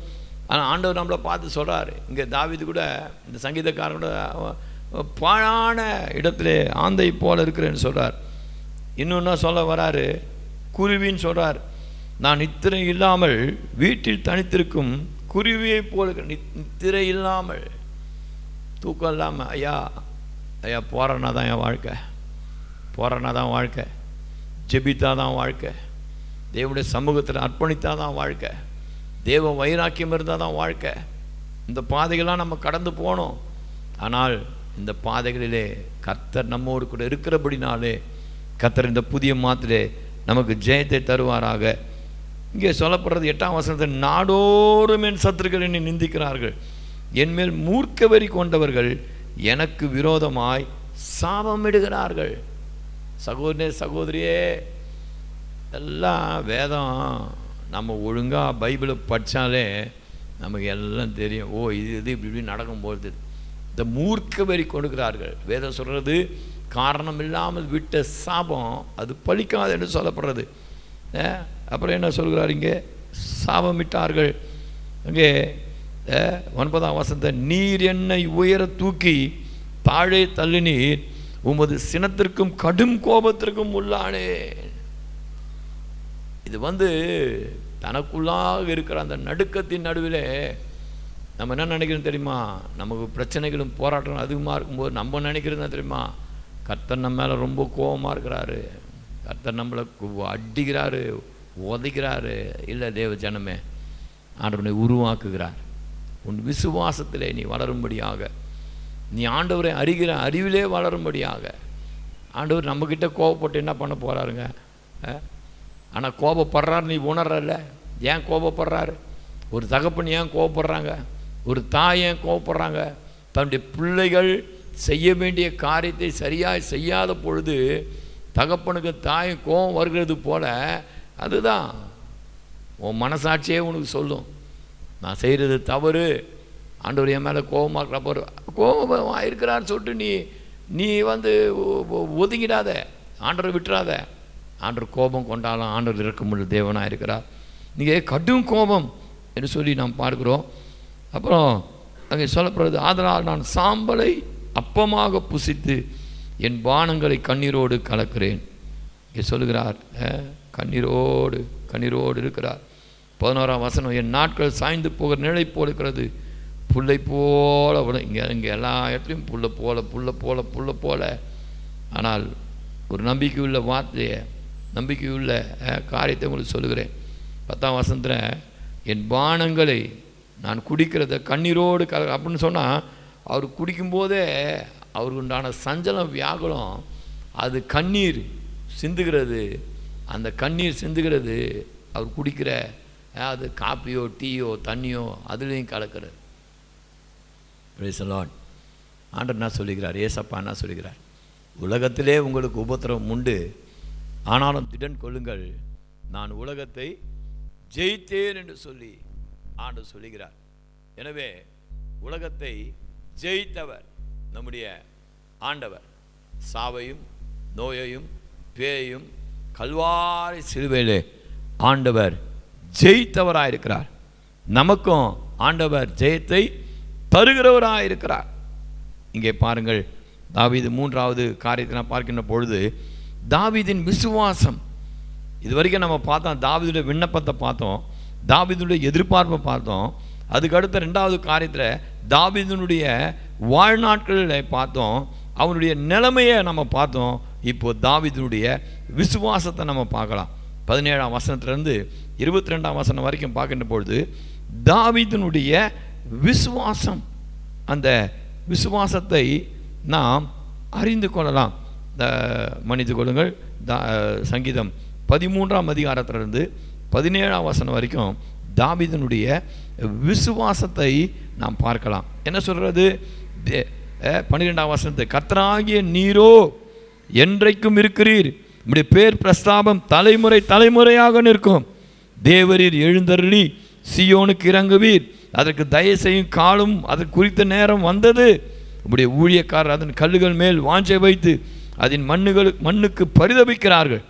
Speaker 2: ஆனால் ஆண்டவர் நம்மளை பார்த்து சொல்கிறார். இங்கே தாவீது கூட, இந்த சங்கீதக்காரன் கூட, பாழான இடத்துல ஆந்தை போல இருக்கிறேன்னு சொல்கிறார். இன்னொன்னா சொல்ல வராரு, குருவின்னு சொல்கிறார். நான் நித்திரை இல்லாமல் வீட்டில் தனித்திருக்கும் குருவியை போல. நித்திரை இல்லாமல், தூக்கம் இல்லாமல். ஐயா ஐயா, போராடினா தான் என் வாழ்க்கை, போராடினா தான் வாழ்க்கை, ஜெபித்தா தான் வாழ்க்கை, தேவனுடைய சமூகத்தில் அர்ப்பணித்தா தான் வாழ்க்கை, தேவ வைராக்கியம் இருந்தால் தான் வாழ்க்கை. இந்த பாதைகள்லாம் நம்ம கடந்து போனோம். ஆனால் இந்த பாதைகளிலே கர்த்தர் நம்மோடு கூட இருக்கிறபடினாலே கர்த்தர் இந்த புதிய மாத்திலே நமக்கு ஜெயத்தை தருவாராக. இங்கே சொல்லப்படுறது 8ஆம் வசனத்தில், நாடோறும் என் சத்துருக்கள் என்னை நிந்திக்கிறார்கள், என்மேல் மூர்க்க வெறி கொண்டவர்கள் எனக்கு விரோதமாய் சாபமிடுகிறார்கள். சகோதரனே, சகோதரியே, எல்லாம் வேதம் நம்ம ஒழுங்காக பைபிளை படித்தாலே நமக்கு எல்லாம் தெரியும். இது இப்படி நடக்கும்போது இந்த மூர்க்க வெறி கொடுக்கிறார்கள். வேதம் சொல்கிறது, காரணம் இல்லாமல் விட்ட சாபம் அது பலிக்காது என்று சொல்லப்படுறது. அப்புறம் என்ன சொல்கிறார் இங்கே? சாபமிட்டார்கள். அங்கே 9ஆம் வசனத்தை, நீர் என்னை உயர தூக்கி தாழே தள்ளினீர், உமது சினத்திற்கும் கடும் கோபத்திற்கும் உள்ளானே. இது தனக்குள்ளாக இருக்கிற அந்த நடுக்கத்தின் நடுவில் நம்ம என்ன நினைக்கிறோம் தெரியுமா? நமக்கு பிரச்சனைகளும் போராட்டங்களும் அதிகமாக இருக்கும்போது நம்ம நினைக்கிறது என்ன தெரியுமா? கர்த்தர் நம்ம மேலே ரொம்ப கோபமாக இருக்கிறாரு, கர்த்தர் நம்மளை அடிக்கிறாரு, உதைக்கிறாரு. இல்லை தேவ ஜனமே, ஆண்டவனை உருவாக்குகிறார். உன் விசுவாசத்திலே நீ வளரும்படியாக, நீ ஆண்டவரை அறிகிற அறிவிலே வளரும்படியாக. ஆண்டவர் நம்மக்கிட்ட கோபப்பட்டு என்ன பண்ண போகிறாருங்க? ஆனால் கோபப்படுறாரு, நீ உணர்றல. ஏன் கோபப்படுறாரு? ஒரு தகப்பன் ஏன் கோபப்படுறாங்க? ஒரு தாய் ஏன் கோபப்படுறாங்க? தன்னுடைய பிள்ளைகள் செய்ய வேண்டிய காரியத்தை சரியாக செய்யாத பொழுது தகப்பனுக்கு தாய் கோபம் வருகிறது போல, அதுதான் உன் மனசாட்சியே உனக்கு சொல்லும், நான் செய்கிறது தவறு, ஆண்டவர் என் மேலே கோபமாக இருக்கிறப்போ கோபமாக இருக்கிறான்னு சொல்லிட்டு நீ ஒதுங்கிடாத, ஆண்டவரை விட்டுறாத. ஆண்டவர் கோபம் கொண்டாலும் ஆண்டவர் இறக்கமுள்ள தேவனாக இருக்கிறார். நீங்கள் கடும் கோபம் என்று சொல்லி நாம் பார்க்கிறோம். அப்புறம் அங்கே சொல்லப்படுறது, ஆதலால் நான் சாம்பலை அப்பமாக புசித்து என் பானங்களை கண்ணீரோடு கலக்கிறேன். இங்கே சொல்லுகிறார், கண்ணீரோடு இருக்கிறார். 11ஆம் வசனம், என் நாட்கள் சாய்ந்து போகிற நிழலை போல் இருக்கிறது, புல்லை போல. இங்கே எல்லா இடத்துலையும் புல்லை போல. ஆனால் ஒரு நம்பிக்கையுள்ள வார்த்தையை, நம்பிக்கையுள்ள காரியத்தை உங்களுக்கு சொல்லுகிறேன். 10ஆம் வசனத்தில், என் பானங்களை நான் குடிக்கிறத கண்ணீரோடு அப்படின்னு சொன்னால், அவர் குடிக்கும்போதே அவருக்கு உண்டான சஞ்சலம் வியாகுலம் அது கண்ணீர் சிந்துகிறது. அந்த கண்ணீர் சிந்துகிறது அவர் குடிக்கிற அது காப்பியோ டீயோ தண்ணியோ அதுலேயும் கலக்கிறது. Praise the Lord. ஆண்டவர் என்ன சொல்லுகிறார்? ஏசப்பா என்ன சொல்லுகிறார்? உலகத்திலே உங்களுக்கு உபத்திரவம் உண்டு, ஆனாலும் திடன் கொள்ளுங்கள், நான் உலகத்தை ஜெயித்தேன் என்று சொல்லி ஆண்டவர் சொல்லுகிறார். எனவே உலகத்தை ஜெயித்தவர் நம்முடைய ஆண்டவர். சாவையும் நோயையும் பேயையும் கல்வாரி சிலுவையிலே ஆண்டவர் ஜெயித்தவராயிருக்கிறார். நமக்கும் ஆண்டவர் ஜெயத்தை தருகிறவராயிருக்கிறார். இங்கே பாருங்கள், தாவீது 3வது காரியத்தை நான் பார்க்கின்ற பொழுது, தாவீதின் விசுவாசம். இது வரைக்கும் நம்ம பார்த்தோம், தாவீதுடைய விண்ணப்பத்தை பார்த்தோம், தாவீதுடைய எதிர்பார்ப்பை பார்த்தோம். அதுக்கு அடுத்த 2வது காரியத்தில் தாவீதுனுடைய வாழ்நாட்களில் பார்த்தோம், அவனுடைய நிலைமையை நம்ம பார்த்தோம். இப்போ தாவீதுனுடைய விசுவாசத்தை நம்ம பார்க்கலாம். 17ஆம் வசனத்திலிருந்து 22ஆம் வசனம் வரைக்கும் பார்க்கின்ற பொழுது தாவீதுனுடைய விசுவாசம், அந்த விசுவாசத்தை நாம் அறிந்து கொள்ளலாம். மன்னித்து கொள்ளுங்கள், சங்கீதம் 13ஆம் அதிகாரத்திலிருந்து 17ஆம் வசனம் வரைக்கும் தாவீதுனுடைய விசுவாசத்தை நாம் பார்க்கலாம். என்ன சொல்கிறது? 12ஆம் வசனத்தை, கர்த்தராகிய நீரோ என்றைக்கும் இருக்கிறீர், நம்முடைய பேர் பிரஸ்தாபம் தலைமுறையாக நிற்கும். தேவரீர் எழுந்தருளி சீயோனுக்கு இறங்குவீர், அதற்கு தயவு செய்யும் காலம் அதற்கு குறித்த நேரம் வந்தது. நம்முடைய ஊழியக்காரர் அதன் கல்லுகள் மேல் வாஞ்சை வைத்து அதன் மண்ணுக்கு பரிதபிக்கிறார்கள்.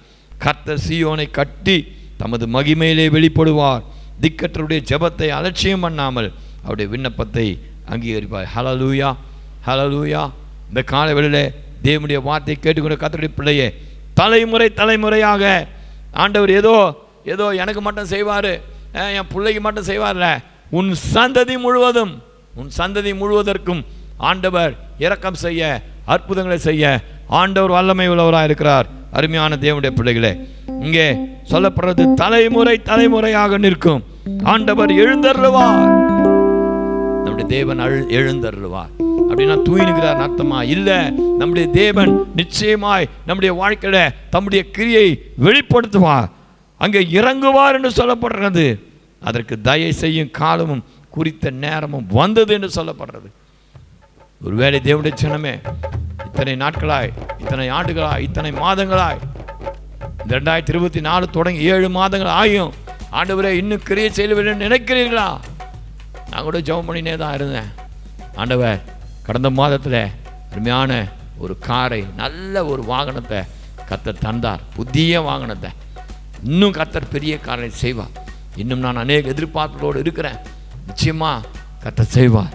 Speaker 2: கர்த்தர் சீயோனை கட்டி தமது மகிமையிலே வெளிப்படுவார். திக்கற்றருடைய ஜெபத்தை அலட்சியம் பண்ணாமல் அவருடைய விண்ணப்பத்தை அங்கீகரிப்பார். ஹல்லேலூயா, ஹல்லேலூயா. இந்த காலை வேளையிலே தேவனுடைய வார்த்தை கேட்டுக்கொண்ட கர்த்தருடைய பிள்ளையே, தலைமுறையாக ஆண்டவர் ஏதோ எனக்கு மட்டும் செய்வார், என் பிள்ளைக்கு மட்டும் செய்வார்ல, உன் சந்ததி முழுவதற்கும் ஆண்டவர் இரக்கம் செய்ய, அற்புதங்களை செய்ய ஆண்டவர் வல்லமை உள்ளவராக இருக்கிறார். அருமையான தேவனுடைய பிள்ளைகளே, இங்கே சொல்லப்படுறது தலைமுறையாக நிற்கும். ஆண்டவர் எழுந்தருளுவார், நம்முடைய தேவன் எழுந்தருளுவார். அப்படின்னா தூயினுகிறார் அர்த்தமா? இல்லை, நம்முடைய தேவன் நிச்சயமாய் நம்முடைய வாழ்க்கையில தம்முடைய கிரியை வெளிப்படுத்துவார், அங்கே இறங்குவார் என்று சொல்லப்படுறது. அதற்கு தயை செய்யும் காலமும் குறித்த நேரமும் வந்தது என்று சொல்லப்படுறது. ஒருவேளை தேவனுடைய ஜனமே, இத்தனை நாட்களாய், இத்தனை ஆண்டுகளாய், இத்தனை மாதங்களாய், 2024 தொடங்கி 7 மாதங்கள் ஆகியும் ஆண்டவரே இன்னும் கிரியை செய்யவில்லை நினைக்கிறீர்களா? நான் கூட ஜெபம் பண்ணினே தான் இருந்தேன். ஆண்டவர் கடந்த மாதத்தில் அருமையான ஒரு காரை, நல்ல ஒரு வாகனத்தை கர்த்தர் தந்தார், புதிய வாகனத்தை. இன்னும் கர்த்தர் பெரிய காரை செய்வார். இன்னும் நான் அநேக எதிர்பார்ப்புகளோடு இருக்கிறேன். நிச்சயமாக கர்த்தர் செய்வார்.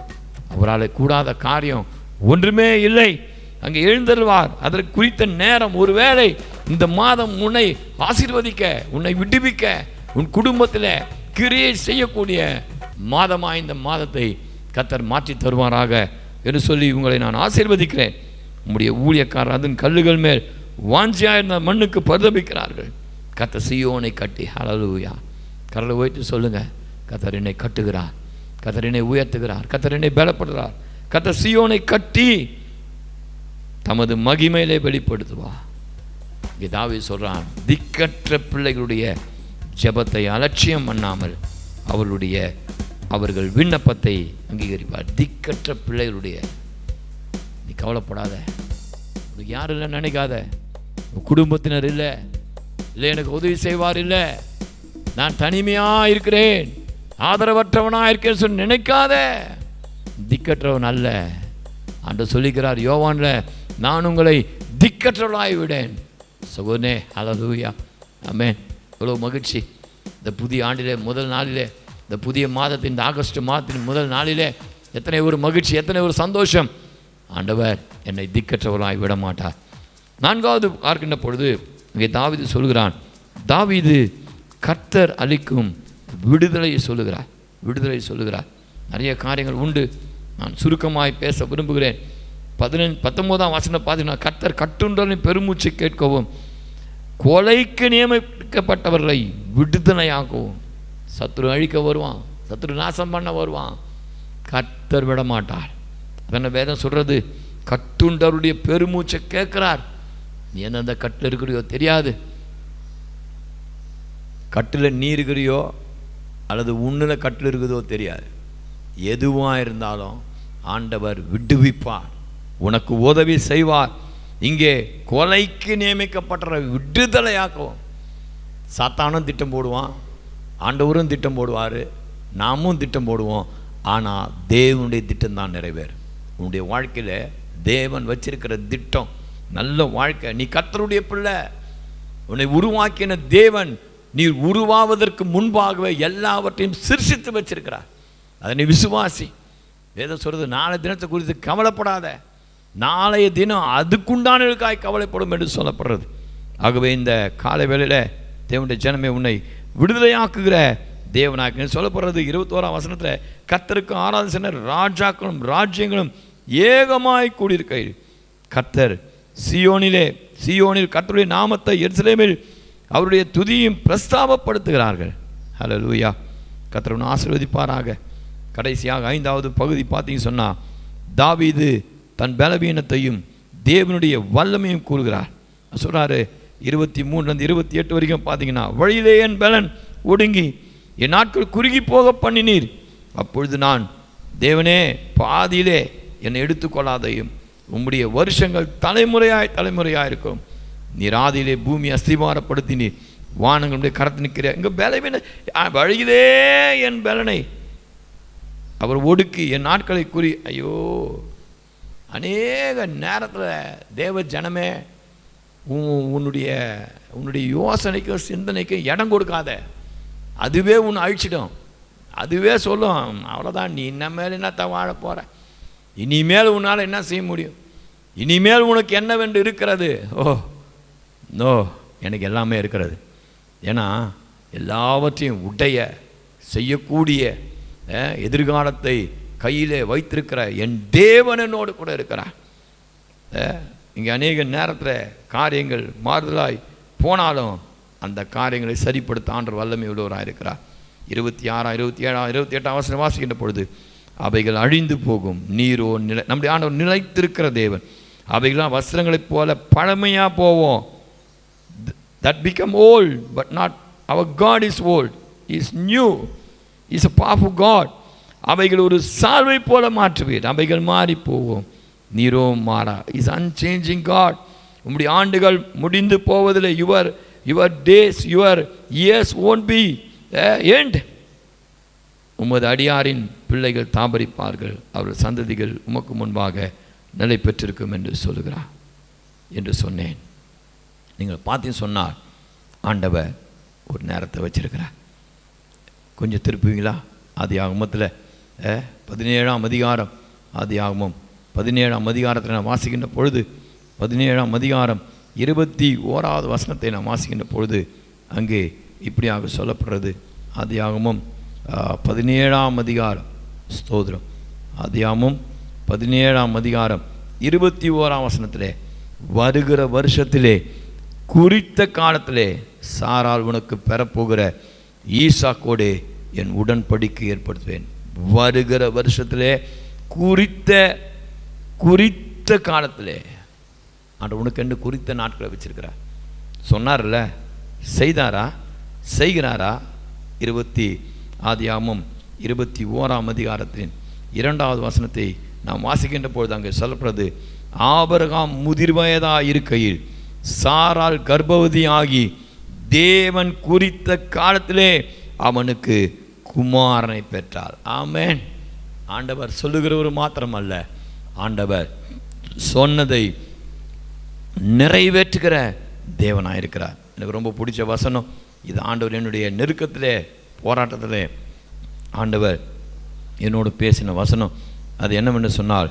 Speaker 2: அவரால் கூடாத காரியம் ஒன்றுமே இல்லை. அங்கே எழுந்தருவார். அதற்கு குறித்த நேரம், ஒருவேளை இந்த மாதம் உன்னை ஆசீர்வதிக்க, உன்னை விடுவிக்க, உன் குடும்பத்தில் கிரியை செய்யக்கூடிய மாதமாக இந்த மாதத்தை கர்த்தர் மாற்றி தருவாராக என்று சொல்லி உங்களை நான் ஆசீர்வதிக்கிறேன். உம்முடைய ஊழியக்காரர் அதன் கல்லுகள் மேல் வாஞ்சியாக இருந்த மண்ணுக்கு பரிதபிக்கிறார்கள். கர்த்தர் சீயோனை கட்டி, ஹல்லேலூயா, கரலை உயர்த்தி சொல்லுங்க, கர்த்தர் என்னை கட்டுகிறார், கர்த்தர் என்னை உயர்த்துகிறார், கர்த்தர் என்னை பலப்படுகிறார். கர்த்தர் சீயோனை கட்டி தமது மகிமையிலே வெளிப்படுத்துவார். இங்கே தாவீது சொல்றான், திக்கற்ற பிள்ளைகளுடைய ஜெபத்தை அலட்சியம் பண்ணாமல் அவர்கள் விண்ணப்பத்தை அங்கீகரிப்பார். திக்கற்ற பிள்ளைகளுடைய, நீ கவலைப்படாத, உனக்கு யாரும் இல்லை நினைக்காத, உன் குடும்பத்தினர் இல்லை, எனக்கு உதவி செய்வார் இல்லை, நான் தனிமையாக இருக்கிறேன், ஆதரவற்றவனாக இருக்கேன்னு சொல்லி நினைக்காத. திக்கற்றவன் அல்ல. ஆண்டவர் சொல்லிக்கிறார் யோவான்ல, நான் உங்களை திக்கற்றவளாய் விடேன். சகோதரனே, ஹல்லேலூயா, ஆமென். எவ்வளோ மகிழ்ச்சி! இந்த புதிய ஆண்டிலே முதல் நாளிலே, இந்த புதிய மாதத்தின், இந்த ஆகஸ்ட் மாதத்தின் முதல் நாளிலே எத்தனை ஒரு மகிழ்ச்சி, எத்தனை ஒரு சந்தோஷம்! ஆண்டவர் என்னை திக்கற்றவளாய் விட மாட்டார். 4வது பார்க்கின்ற பொழுது இங்கே தாவீது சொல்கிறான், தாவீது கர்த்தர் அளிக்கும் விடுதலையை சொல்லுகிறார். விடுதலை சொல்லுகிறார். நிறைய காரியங்கள் உண்டு, நான் சுருக்கமாய் பேச விரும்புகிறேன். 19ஆம் வசனம் பார்த்தீங்கன்னா, கர்த்தர் கட்டுண்டலின் பெருமூச்சு கேட்கவும், கொலைக்கு நியமிக்கப்பட்டவர்களை விடுதலையாகவும். சத்துரு அழிக்க வருவான், சத்துரு நாசம் பண்ண வருவான், கர்த்தர் விட மாட்டார். அதனை வேதம் சொல்றது, கட்டுண்டவருடைய பெருமூச்சை கேட்கிறார். நீ எந்தெந்த கட்டில் இருக்கிறியோ தெரியாது, கட்டில் நீ இருக்கிறியோ அல்லது உன்னில் கட்டில் இருக்குதோ தெரியாது, எதுவாக இருந்தாலும் ஆண்டவர் விடுவிப்பார், உனக்கு உதவி செய்வார். இங்கே கொலைக்கு நியமிக்கப்பட்ட விடுதலையாக்கவும். சாத்தானும் திட்டம் போடுவான், ஆண்டவரும் திட்டம் போடுவார், நாமும் திட்டம் போடுவோம். ஆனால் தேவனுடைய திட்டம் தான் நிறைவேறும். உன்னுடைய வாழ்க்கையில் தேவன் வச்சிருக்கிற திட்டம் நல்ல வாழ்க்கை. நீ கர்த்தருடைய பிள்ளை, உன்னை உருவாக்கின தேவன் நீ உருவாவதற்கு முன்பாகவே எல்லாவற்றையும் சிருஷித்து வச்சிருக்கிறார். அதை நீ விசுவாசி. வேதம் சொல்றது, நாளை தினத்தை குறித்து கவலைப்படாத, நாளைய தினம் அதுக்குண்டானவர்களுக்காய் கவலைப்படும் என்று சொல்லப்படுறது. ஆகவே இந்த காலை வேளையில் தேவனுடைய ஜனமே, உன்னை விடுதலையாக்குகிற தேவனாக்கு சொல்லப்படுறது. 21ஆம் வசனத்தில், கர்த்தருக்கு ஆராதனை செய்ய ராஜாக்களும் ராஜ்யங்களும் ஏகமாய் கூடியிருக்க. கர்த்தர் சீயோனில் கர்த்தருடைய நாமத்தை எருசலேமில் அவருடைய துதியும் பிரஸ்தாபப்படுத்துகிறார்கள். ஹல்லேலூயா, கர்த்தர் ஆசீர்வதிப்பாராக. கடைசியாக 5வது பகுதி பார்த்தீங்கன்னு சொன்னால், தாவீது தன் பலவீனத்தையும் தேவனுடைய வல்லமையும் கூறுகிறார். சொல்கிறாரு 23-28 வரைக்கும் பார்த்தீங்கன்னா, வழியிலே என் பலன் ஒடுங்கி என் நாட்கள் குறுகி போக பண்ணினீர். அப்பொழுது நான், தேவனே பாதியிலே என்னை எடுத்துக்கொள்ளாதையும், உம்முடைய வருஷங்கள் தலைமுறையாக இருக்கும். நீர் ஆதியிலே பூமி அஸ்திவாரப்படுத்தினீர், வானங்களுடைய கரத்து நிற்கிற. இங்கே பலவீன வழியிலே என் பலனை அவர் ஒடுக்கி என் நாட்களை குறி. ஐயோ, அநேக நேரத்தில் தேவ ஜனமே, உன்னுடைய யோசனைக்கும் சிந்தனைக்கும் இடம் கொடுக்காத. அதுவே உன்னை அழிச்சிடும். அதுவே சொல்லும், அவ்வளோதான், நீ இனிமேல் என்னத்தான் வாழ போகிற, இனிமேல் உன்னால் என்ன செய்ய முடியும், இனிமேல் உனக்கு என்னவென்று இருக்கிறது. நோ, எனக்கு எல்லாமே இருக்கிறது. ஏன்னா எல்லாவற்றையும் உடைய செய்யக்கூடிய எதிர்காலத்தை கையிலே வைத்திருக்கிற என் தேவன் என்னோடு கூட இருக்கிறார். இங்கே அநேக நேரத்தில் காரியங்கள் மாறுதலாய் போனாலும் அந்த காரியங்களை சரிப்படுத்த ஆண்டவர் வல்லமை உள்ளவராக இருக்கிறார். 26-27-28 வசனம் வாசிக்கின்ற பொழுது, அவைகள் அழிந்து போகும், நீரோ நம்முடைய ஆண்டவர் நிலைத்திருக்கிற தேவன். அவைகளாம் வஸ்திரங்களைப் போல பழமையாக போவோம். That become old, but not our God is old. He is new. He is a powerful God. அவைகள் ஒரு சால்வை போல மாற்றுவீர், அவைகள் மாறி போவோம், நீரோ மாறா. Is unchanging God. உம்முடைய ஆண்டுகள் முடிந்து போவதில்லை. Your days, your years won't be end. உமது அடியாரின் பிள்ளைகள் தாபரிப்பார்கள், அவர்கள் சந்ததிகள் உமக்கு முன்பாக நிலை பெற்றிருக்கும் என்று சொல்லுகிறார் என்று சொன்னேன். நீங்கள் பார்த்தீங்க சொன்னால் ஆண்டவர் ஒரு நேரத்தை வச்சிருக்கிறார். கொஞ்சம் திருப்புவீங்களா? ஆதியாகமத்தில் 17ஆம் அதிகாரம், ஆதியாகமம் 17ஆம் அதிகாரத்தில் நான் வாசிக்கின்ற பொழுது 17ஆம் அதிகாரம் 21வது வசனத்தை நான் வாசிக்கின்ற பொழுது அங்கே இப்படியாக சொல்லப்படுறது. ஆதியாகமம் 17ஆம் அதிகாரம், ஸ்தோத்திரம், ஆதியாகமம் 17ஆம் அதிகாரம் 21ஆம் வசனத்திலே, வருகிற வருஷத்திலே குறித்த காலத்திலே சாரால் உனக்கு பெறப்போகிற ஈசாக்கோடே என் உடன்படிக்கை ஏற்படுத்துவேன். வருகிற வருஷத்திலே குறித்த காலத்திலே ஆண்டு உனக்கு என்று குறித்த நாட்களை வச்சிருக்கிறார். சொன்னார்ல, செய்தாரா? செய்கிறாரா? ஆதியாகமம் 21ஆம் அதிகாரத்தின் 2வது வசனத்தை நாம் வாசிக்கின்ற பொழுது அங்கே சொல்லப்படுறது, ஆபிரகாம் முதிர்வயதாக இருக்கையில் சாரால் கர்ப்பவதியாகி தேவன் குறித்த காலத்திலே அவனுக்கு குமாரனை பெற்றாள். ஆமென். ஆண்டவர் சொல்லுகிறவர் மாத்திரமல்ல, ஆண்டவர் சொன்னதை நிறைவேற்றுகிற தேவனாயிருக்கிறார். எனக்கு ரொம்ப பிடிச்ச வசனம் இது. ஆண்டவர் என்னுடைய நெருக்கத்திலே, போராட்டத்திலே ஆண்டவர் என்னோடு பேசின வசனம். அது என்னவென்று சொன்னால்,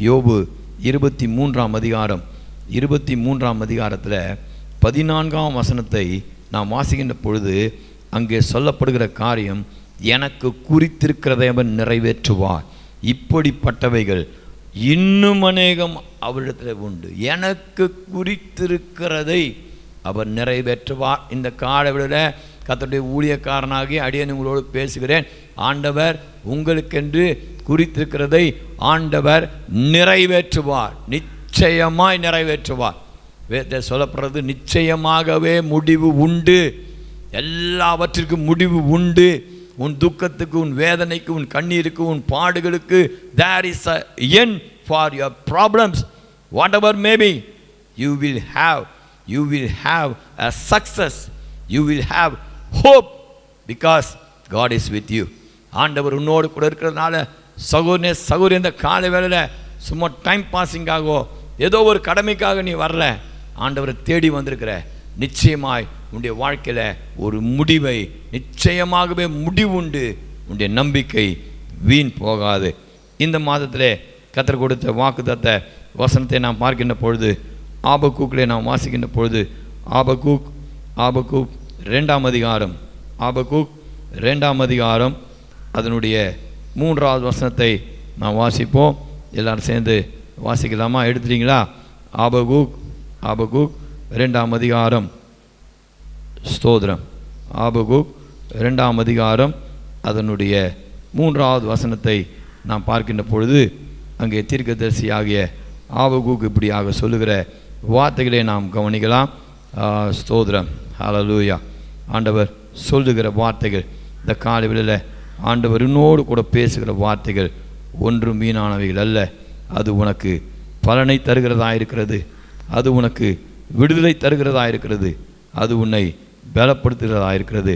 Speaker 2: யோபு 23ஆம் அதிகாரம் 23ஆம் அதிகாரத்தில் 14ஆம் வசனத்தை நாம் வாசிக்கின்ற பொழுது அங்கே சொல்லப்படுகிற காரியம், எனக்கு குறித்திருக்கிறதை அவன் நிறைவேற்றுவார், இப்படிப்பட்டவைகள் இன்னும் அநேகம் அவரிடத்தில் உண்டு. எனக்கு குறித்திருக்கிறதை அவர் நிறைவேற்றுவார். இந்த காலவெளியில் கர்த்தருடைய ஊழியக்காரனாகி அடியேன் உங்களோடு பேசுகிறேன். ஆண்டவர் உங்களுக்கென்று குறித்திருக்கிறதை ஆண்டவர் நிறைவேற்றுவார், நிச்சயமாய் நிறைவேற்றுவார். வேதத்தில் சொல்லப்படுறது, நிச்சயமாகவே முடிவு உண்டு, எல்லாவற்றிற்கும் முடிவு உண்டு. உன் துக்கத்துக்கு, உன் வேதனைக்கு, உன் கண்ணீருக்கு, உன் பாடுகளுக்கு there is a end for your problems, whatever may be. you will have a success, you will have hope because God is with you. ஆண்டவர் உன்னோடு கூட இருக்கிறதுனால சகோதரி இந்த காலை வேளையில் சும்மா டைம் பாஸிங்காகவோ ஏதோ ஒரு கடமைக்காக நீ வரல, ஆண்டவரை தேடி வந்திருக்கிற. நிச்சயமாய் உன்னுடைய வாழ்க்கையில் ஒரு முடிவை, நிச்சயமாகவே முடிவுண்டு. உன்னுடைய நம்பிக்கை வீண் போகாது. இந்த மாதத்திலே கர்த்தர் கொடுத்த வாக்குத்தத்த வசனத்தை நாம் பார்க்கின்ற பொழுது, ஆபக்கூக்கிலே நாம் வாசிக்கின்ற பொழுது, ஆபக்கூக் 2ஆம் அதிகாரம், ஆபக்கூக் 2ஆம் அதிகாரம் அதனுடைய 3வது வசனத்தை நாம் வாசிப்போம். எல்லாரும் சேர்ந்து வாசிக்கலாமா? எடுத்துட்டீங்களா? ஆபக்கூக் 2ஆம் அதிகாரம், ஸ்தோத்திரம், ஆபக்கூக் 2ஆம் அதிகாரம் அதனுடைய 3வது வசனத்தை நாம் பார்க்கின்ற பொழுது அங்கே தீர்க்கதரிசியாகிய ஆபக்கூக் இப்படியாக சொல்லுகிற வார்த்தைகளை நாம் கவனிக்கலாம். ஸ்தோத்திரம், ஹல்லேலூயா. ஆண்டவர் சொல்லுகிற வார்த்தைகள், இந்த காலையில் ஆண்டவர் இன்னோடு கூட பேசுகிற வார்த்தைகள் ஒன்றும் வீணானவைகள் அல்ல. அது உனக்கு பலனை தருகிறதா இருக்கிறது, அது உனக்கு விடுதலை தருகிறதா இருக்கிறது, அது உன்னை பலப்படுத்துகிறதா இருக்கிறது.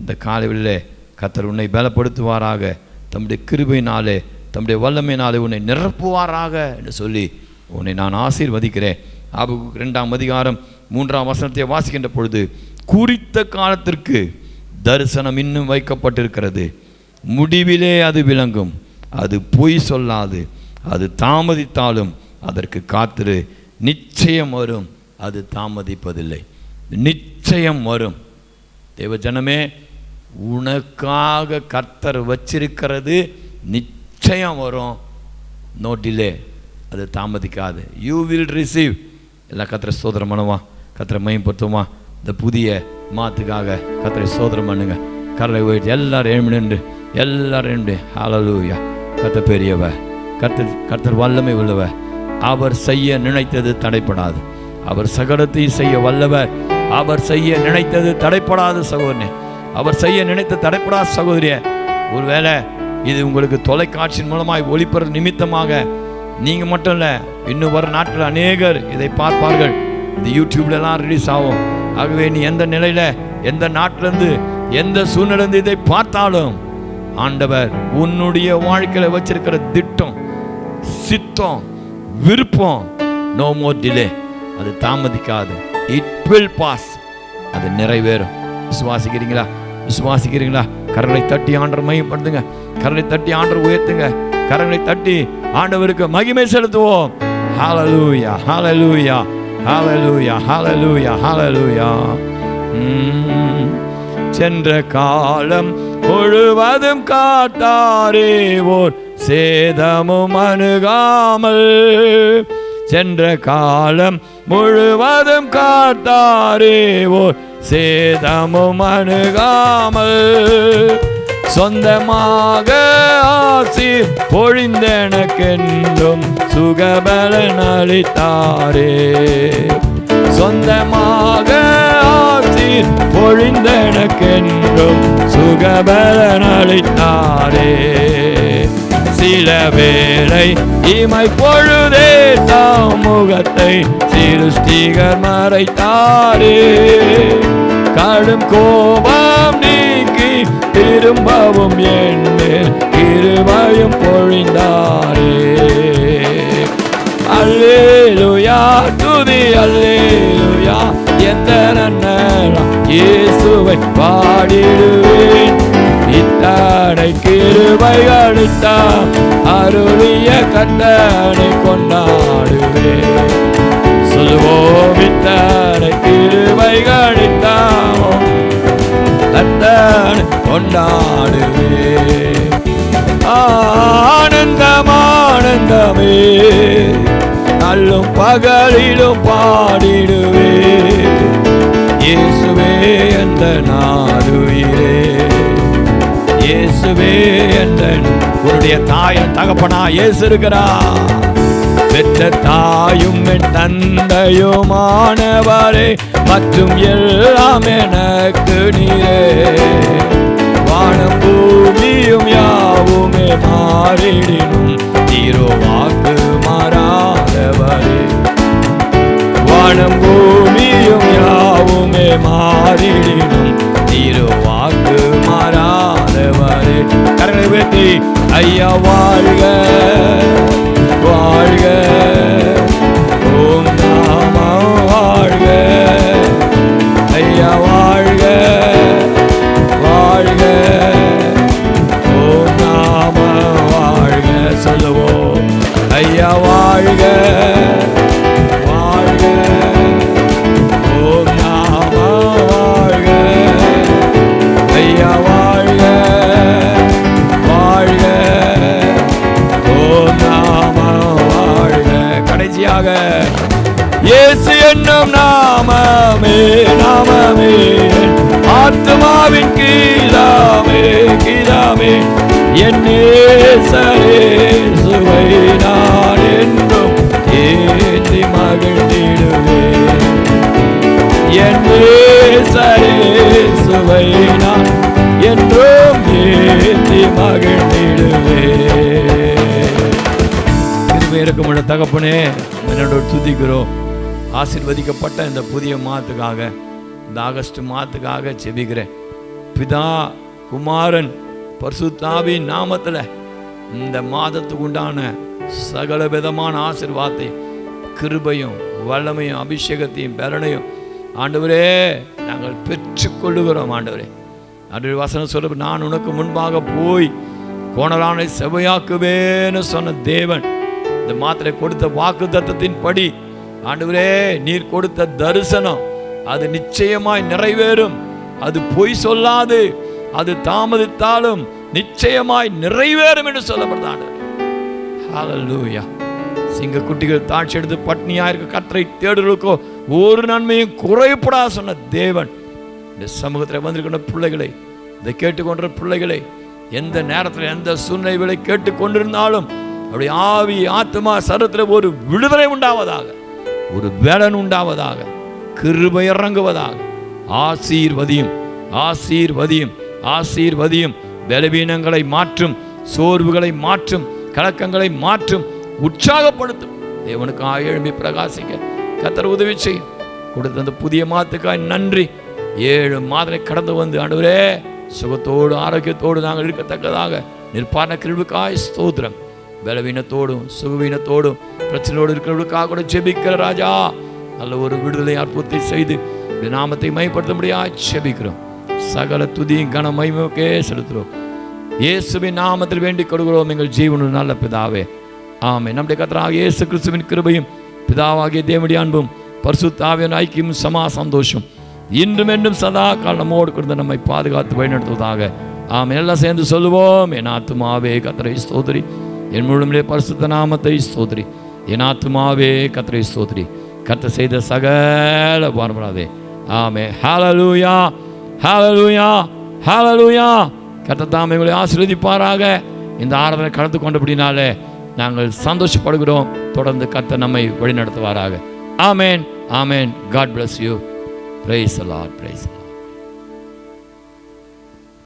Speaker 2: இந்த காலையில் கர்த்தர் உன்னை பலப்படுத்துவாராக, தம்முடைய கிருபையினாலே, தம்முடைய வல்லமையினாலே உன்னை நிரப்புவாராக என்று சொல்லி உன்னை நான் ஆசீர்வதிக்கிறேன். ஆபக்கூக் 2ஆம் அதிகாரம் 3ஆம் வசனத்தை வாசிக்கின்ற பொழுது, குறித்த காலத்திற்கு தரிசனம் இன்னும் வைக்கப்பட்டிருக்கிறது, முடிவிலே அது விளங்கும், அது பொய் சொல்லாது, அது தாமதித்தாலும் அதற்கு காத்திரு, நிச்சயம் வரும், அது தாமதிப்பதில்லை, நிச்சயம் வரும். தேவ ஜனமே, உனக்காக கர்த்தர் வச்சிருக்கிறது நிச்சயம் வரும். நோ டிலே, அது தாமதிக்காது. You will receive. எல்லாம் கர்த்தரை சோதரம் பண்ணுவா, கர்த்தரை மயப்படுத்துமா. இந்த புதிய மாத்துக்காக கர்த்தரை சோதரம் பண்ணுங்க. கர்த்தரை போயிட்டு எல்லாரும் எழுந்து, எல்லாரும் எழுந்து. ஹல்லேலூயா. கர்த்தர் பெரியவர், கர்த்தர் வல்லமை உள்ளவர். அவர் செய்ய நினைத்தது தடைப்படாது. அவர் சகலத்தை செய்ய வல்லவர். அவர் செய்ய நினைத்தது தடைப்படாத சகோதரனே, அவர் செய்ய நினைத்த தடைப்படாத சகோதரியே, ஒருவேளை இது உங்களுக்கு தொலைக்காட்சியின் மூலமாய் ஒளிபரப்பு நிமித்தமாக நீங்கள் மட்டும் இல்லை, இன்னும் வர நாட்கள் அநேகர் இதை பார்ப்பார்கள். இந்த யூடியூப்லலாம் ரிலீஸ் ஆகும். ஆகவே நீ எந்த நிலையில், எந்த நாட்டிலேருந்து, எந்த சூழ்நிலேருந்து இதை பார்த்தாலும் ஆண்டவர் உன்னுடைய வாழ்க்கையில வச்சிருக்கிற திட்டம், சித்தம், விருப்பம், நோ மோர் டிலே, அது தாமதிக்காது. இட் வில் பாஸ், அது நிறைவேறும். விசுவாசிக்கிறீங்களா? விசுவாசிக்கிறீங்களா? கரங்களை தட்டி ஆண்டவர் மகிமைப்படுத்துங்க. கரங்களை தட்டி ஆண்டவர் உயர்த்துங்க. கரங்களை தட்டி ஆண்டவருக்கு மகிமை செலுத்துவோம். ஹalleluya, ஹalleluya, ஹalleluya, ஹalleluya, ஹalleluya. சென்ற காலம் முழுவதும் காத்தாரே ஓர் சேதமும் அணுகாமல், சென்ற காலம் முழுவதும் காத்தாரே ஓர் சேதமும் அணுகாமல், சொந்தமாக ஆசீர் பொழிந்தெனக்கென்றும் சுகபலன் அளித்தாரே, சொந்தமாக ஆசீர் பொழிந்தெனக்கென்றும் சுகபலன் அளித்தாரே. சில வேளை இமை பொழுதே தாம் முகத்தை சிருஷ்டிகர் மறைத்தாரே, கடும் கோபம் நீக்கி திரும்பவும் என்மேல் கிருபையும் பொழிந்தாரே. அல்லேலூயா, துதி அல்லேலூயா, எந்த நன்னலாம் இயேசுவை பாடிடுவேன். இத்தனை கிருபைகளித்தாம் அருளிய கர்த்தனை கொண்டாடுவேன். சொல்லுவோம், இத்தனை கிருபைகளித்தாம் கர்த்தனை கொண்டாடுவேன். ஆனந்தம் ஆனந்தமே, நல்லும் பகலிலும் பாடிடுவேன். இயேசுவே எந்த நாடுயிரே, இயேசுவே எந்த உன்னுடைய தாயின் தகப்பனா இயேசு இருக்கிறார். பெற்ற தாயும் என் தந்தையுமானவரே, மற்றும் எல்லாம் எனக்கு நீரே. வானம் பூமியும் யாவுமே மாறிடினும் நீரோ வாக்கு மாறாதவரே. வானம் பூமியும் யாவுமே மாறிடினும் நீரோ வாக்கு மாறாதவரே. கரங்களை உயர்த்தி ஐயா வாழ்க வாழ்க, ஓம் நாமம் வாழ்க, ஐயா வாழ்க வாழ்க, ஓம் நாமம் வாழ்க. சொல்லுவோம், ஐயா வாழ்க வாழ்க, ஓம் நாமம் வாழ்க, ஐயா வாழ்க வாழ்க, ஓம் நாமம் வாழ்க. கடைசியாக இயேசு என்னும் நாமமே நாமமே, ஆத்மாவின் கீதாமே கீதாமே, என் நேசரேசுவை நான் என்றும் ஏந்தி மகிழ்ந்திடுவேன். என் நேசரேசுவை நான் என்றும் ஏந்தி மகிழ்ந்திடுவேன். கிருபை இருக்குமுள்ள தகப்பனே, என்னோட துதிக்கிறோம். ஆசீர்வதிக்கப்பட்ட இந்த புதிய மாதத்துக்காக, இந்த ஆகஸ்ட் மாதத்துக்காக செபிக்கிறேன். பிதா குமாரன் பரிசுத்தாவின் நாமத்தில் இந்த மாதத்துக்கு உண்டான சகல விதமான ஆசீர்வாதத்தை, கிருபையும் வல்லமையும் அபிஷேகத்தையும் பலனையும் ஆண்டவரே நாங்கள் பெற்றுக்கொள்ளுகிறோம். ஆண்டவரே, ஆண்டவரே வசனம் சொல்ல, நான் உனக்கு முன்பாக போய் கோணலானை செவையாக்குவேன்னு சொன்ன தேவன் இந்த மாத்திரை கொடுத்த வாக்கு தத்தத்தின் படி ஆண்டவரே நீர் கொடுத்த தரிசனம் அது நிச்சயமாய் நிறைவேறும். அது பொய் சொல்லாது, அது தாமதித்தாலும் நிச்சயமாய் நிறைவேறும் என்று சொல்லப்படுது. ஹல்லேலூயா. சிங்க குட்டிகள் தாட்சி எடுத்து பட்னியா இருக்க கர்த்தரை தேடுகளுக்கோ ஒரு நன்மையும் குறைப்படா சொன்ன தேவன் இந்த சமூகத்தில் வந்திருக்கின்ற பிள்ளைகளை, இதை கேட்டுக்கொண்ட பிள்ளைகளை, எந்த நேரத்தில் எந்த சூழ்நிலைகளை கேட்டுக்கொண்டிருந்தாலும் அப்படி ஆவி ஆத்மா சரத்தில் ஒரு விடுதலை உண்டாவதாக, ஒரு பலன் உண்டாவதாக, கிருபை இறங்குவதாக. ஆசீர்வதியும் ஆசீர்வதியும் ஆசீர்வதியும். பலவீனங்களை மாற்றும், சோர்வுகளை மாற்றும், கலக்கங்களை மாற்றும், உற்சாகப்படுத்தும். தேவனுக்கு எழும்பி பிரகாசிக்க கர்த்தர் உதவி செய்யும். கொடுத்த அந்த புதிய மாதத்துக்காய் நன்றி. 7 மாதங்களை கடந்து வந்து ஆண்டவரே சுகத்தோடு ஆரோக்கியத்தோடு நாங்கள் இருக்கத்தக்கதாக நிற்பான கிருபைக்காய் ஸ்தோத்திரம். பலவீனத்தோடும் சுகவீனத்தோடும் பிரச்சனையோடு இருக்கிறவர்களுக்காக கூட ஜெபிக்கிற ராஜா, நல்ல ஒரு விடுதலை அற்புதத்தை செய்து இந்த நாமத்தை மையப்படுத்த முடியாது ஜெபிக்கிறோம். சகல துதி கன மகிமைக்கே செலுத்துகிறோம். இயேசுவின் நாமத்தில் வேண்டிக் கொடுக்கிறோம் எங்கள் ஜீவனுள்ள நல்ல பிதாவே, ஆமென். நம்முடைய கர்த்தராகிய இயேசு கிறிஸ்துவின் கிருபையும் பிதாவாகிய தேவனுடைய அன்பும் பரிசுத்த ஆவியின் ஐக்கியமும் சமா சந்தோஷம் இன்றும் என்றும் சதா காலம் நம்மோடு கொடுத்து நம்மை பாதுகாத்து வழிநடத்துவதாக. ஆமென். எல்லாம் சேர்ந்து சொல்லுவோம். என் ஆத்துமாவே கர்த்தரை ஸ்தோத்திரி, என் முழுமையிலே பரிசுத்த நாமத்தை ஸ்தோத்திரி. என் ஆத்துமாவே கர்த்தரை ஸ்தோத்திரி, கர்த்தர் செய்த சகல பார்மராதே. ஆமென். ஹல்லேலூயா, ஹல்லேலூயா, ஹல்லேலூயா. கர்த்தர் தாமே உங்களை ஆசீர்வதிப்பாராக. இந்த ஆராதனை கலந்து கொண்டபடினாலே நாங்கள் சந்தோஷப்படுகிறோம். தொடர்ந்து கர்த்தர் நம்மை வழிநடத்துவாராக. ஆமென், ஆமென். God bless you. Praise the Lord, praise the Lord.